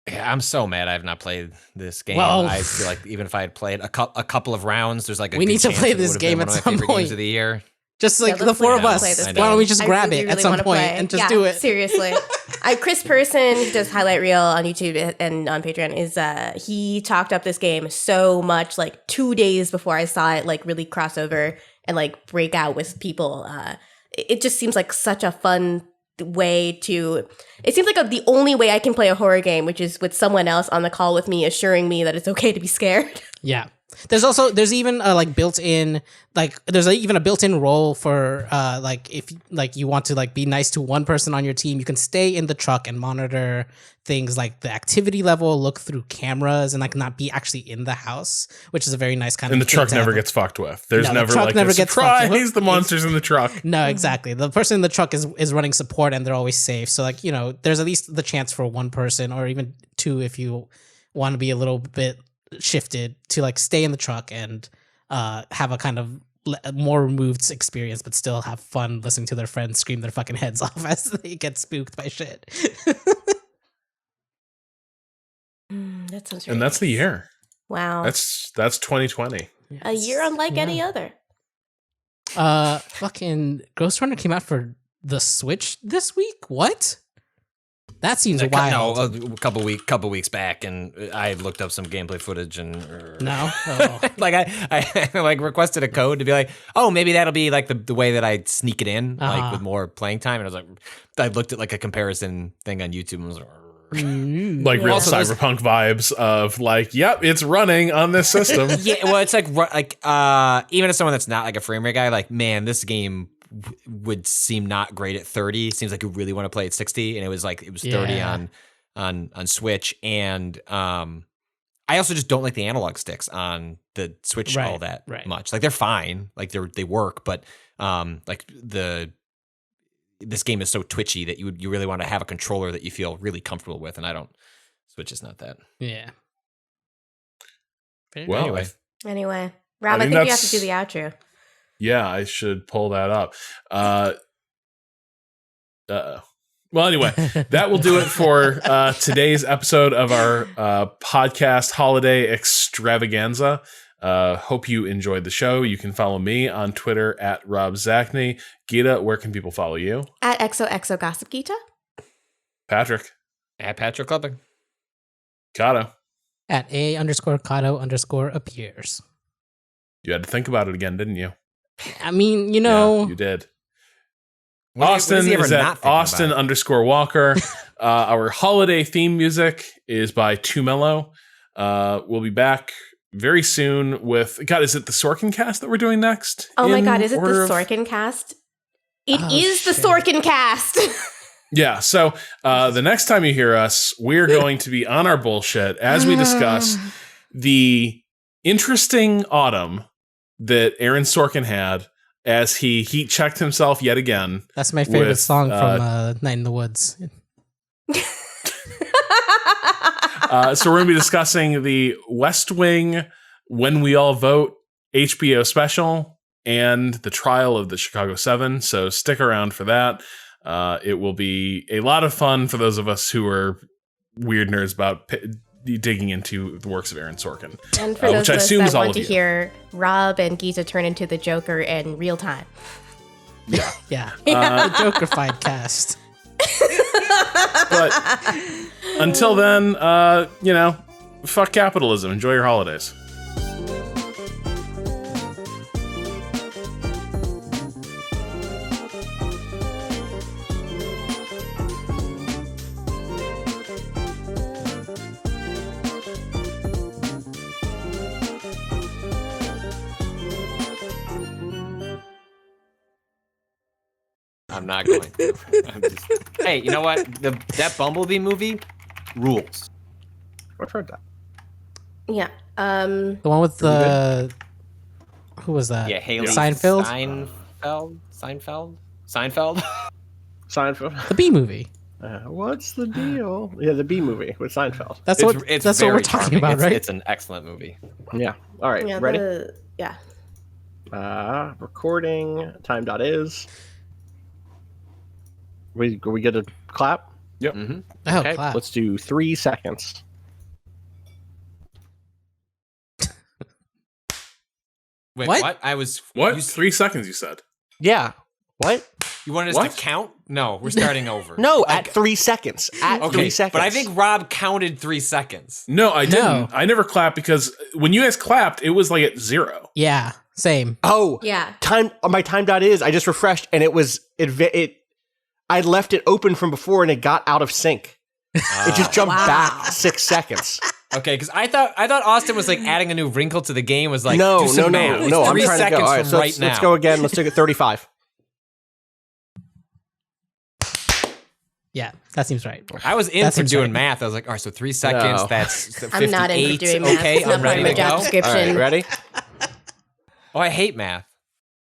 Yeah, I'm so mad I have not played this game. Well, I feel like even if I had played a couple of rounds, there's like a we good need to chance play it this would have game been at one of my some favorite point. games of the year. Just like Yeah, the 4 of play us. this Why game. don't we just I grab really, it really at some wanna point play. and just Yeah, do it? Seriously. Chris Person, who does Highlight Reel on YouTube and on Patreon, he talked up this game so much, like 2 days before I saw it, like really cross over and like break out with people. It just seems like such a fun way to. It seems like the only way I can play a horror game, which is with someone else on the call with me, assuring me that it's okay to be scared. Yeah. There's even like built-in there's even a built-in role for like if like you want to like be nice to one person on your team, you can stay in the truck and monitor things like the activity level, look through cameras, and like not be actually in the house, which is a very nice kind and of. And the truck never gets fucked with. There's never like a surprise. The monsters in the truck. No, exactly. The person in the truck is running support, and they're always safe. So like there's at least the chance for one person or even two if you want to be a little bit shifted to like stay in the truck and have a kind of more removed experience, but still have fun listening to their friends scream their fucking heads off as they get spooked by shit. That sounds. And that's the year. Wow. That's 2020. Yes. A year unlike any other. Fucking Ghost Runner came out for the Switch this week. What? That seems wild. No, a couple weeks back, and I looked up some gameplay footage, and no, oh. like I like requested a code to be like, oh, maybe that'll be like the way that I sneak it in, like with more playing time. And I was like, I looked at like a comparison thing on YouTube and was like. Like real cyberpunk vibes of like, yep, it's running on this system. Yeah, well, it's like even as someone that's not like a frame rate guy, like, man, this game would seem not great at 30. Seems like you really want to play at 60, and it was 30 on Switch. And I also just don't like the analog sticks on the Switch all that much. Like they're fine, like they work, but like this game is so twitchy that you really want to have a controller that you feel really comfortable with, and I don't. Switch is not that. Yeah. Well, anyway, Rob, I think you have to do the outro. Yeah, I should pull that up. Well, anyway, that will do it for today's episode of our podcast holiday extravaganza. Hope you enjoyed the show. You can follow me on Twitter at Rob Zachney. Gita, where can people follow you? At XOXO Gossip Gita. Patrick. At Patrick Clubbing. Cado. At A_Cado_appears. You had to think about it again, didn't you? I mean, Yeah, you did. Austin is at Austin_Walker. Our holiday theme music is by Too Mellow. We'll be back very soon with is it the Sorkin cast that we're doing next? Oh my god, is it the Sorkin cast? It is the Sorkin cast. Yeah, so the next time you hear us, we're going to be on our bullshit as we discuss the interesting autumn that Aaron Sorkin had as he heat checked himself yet again. That's my favorite song from Night in the Woods. So we're going to be discussing the West Wing When We All Vote HBO special and the trial of the Chicago 7. So stick around for that. It will be a lot of fun for those of us who are weird nerds about digging into the works of Aaron Sorkin. And for those of us that want to hear Rob and Gita turn into the Joker in real time. Yeah. Yeah. The Joker-fied cast. But until then, fuck capitalism. Enjoy your holidays. I'm not going to. Hey, you know what? That Bumblebee movie rules. I've heard that. Yeah. The one with the... Who was that? Yeah, Haley Seinfeld? Seinfeld? The B movie. What's the deal? Yeah, the B movie with Seinfeld. That's what we're talking about, right? It's an excellent movie. Yeah. All right. Yeah, ready? Yeah. Recording. Time.is. We get a clap? Yep. Mm-hmm. Oh, okay. Clap. Let's do 3 seconds. Wait, what? I was... What? 3 seconds, you said? Yeah. What? You wanted us to count? No, we're starting over. No, at 3 seconds. At 3 seconds. But I think Rob counted 3 seconds. No, I didn't. I never clapped because when you guys clapped, it was like at 0. Yeah, same. Oh, yeah. My time.is, I just refreshed and it was... I left it open from before and it got out of sync. It just jumped back 6 seconds. Okay, because I thought Austin was like adding a new wrinkle to the game. Was like no. I'm trying to go. All right, so let's go again. Let's take it 35. Yeah, that seems right. I was in for doing math. I was like, all right, so 3 seconds. No. That's 58. I'm not in for doing math. Okay, It's not I'm part ready of my to job go. description. All right, ready? Oh, I hate math.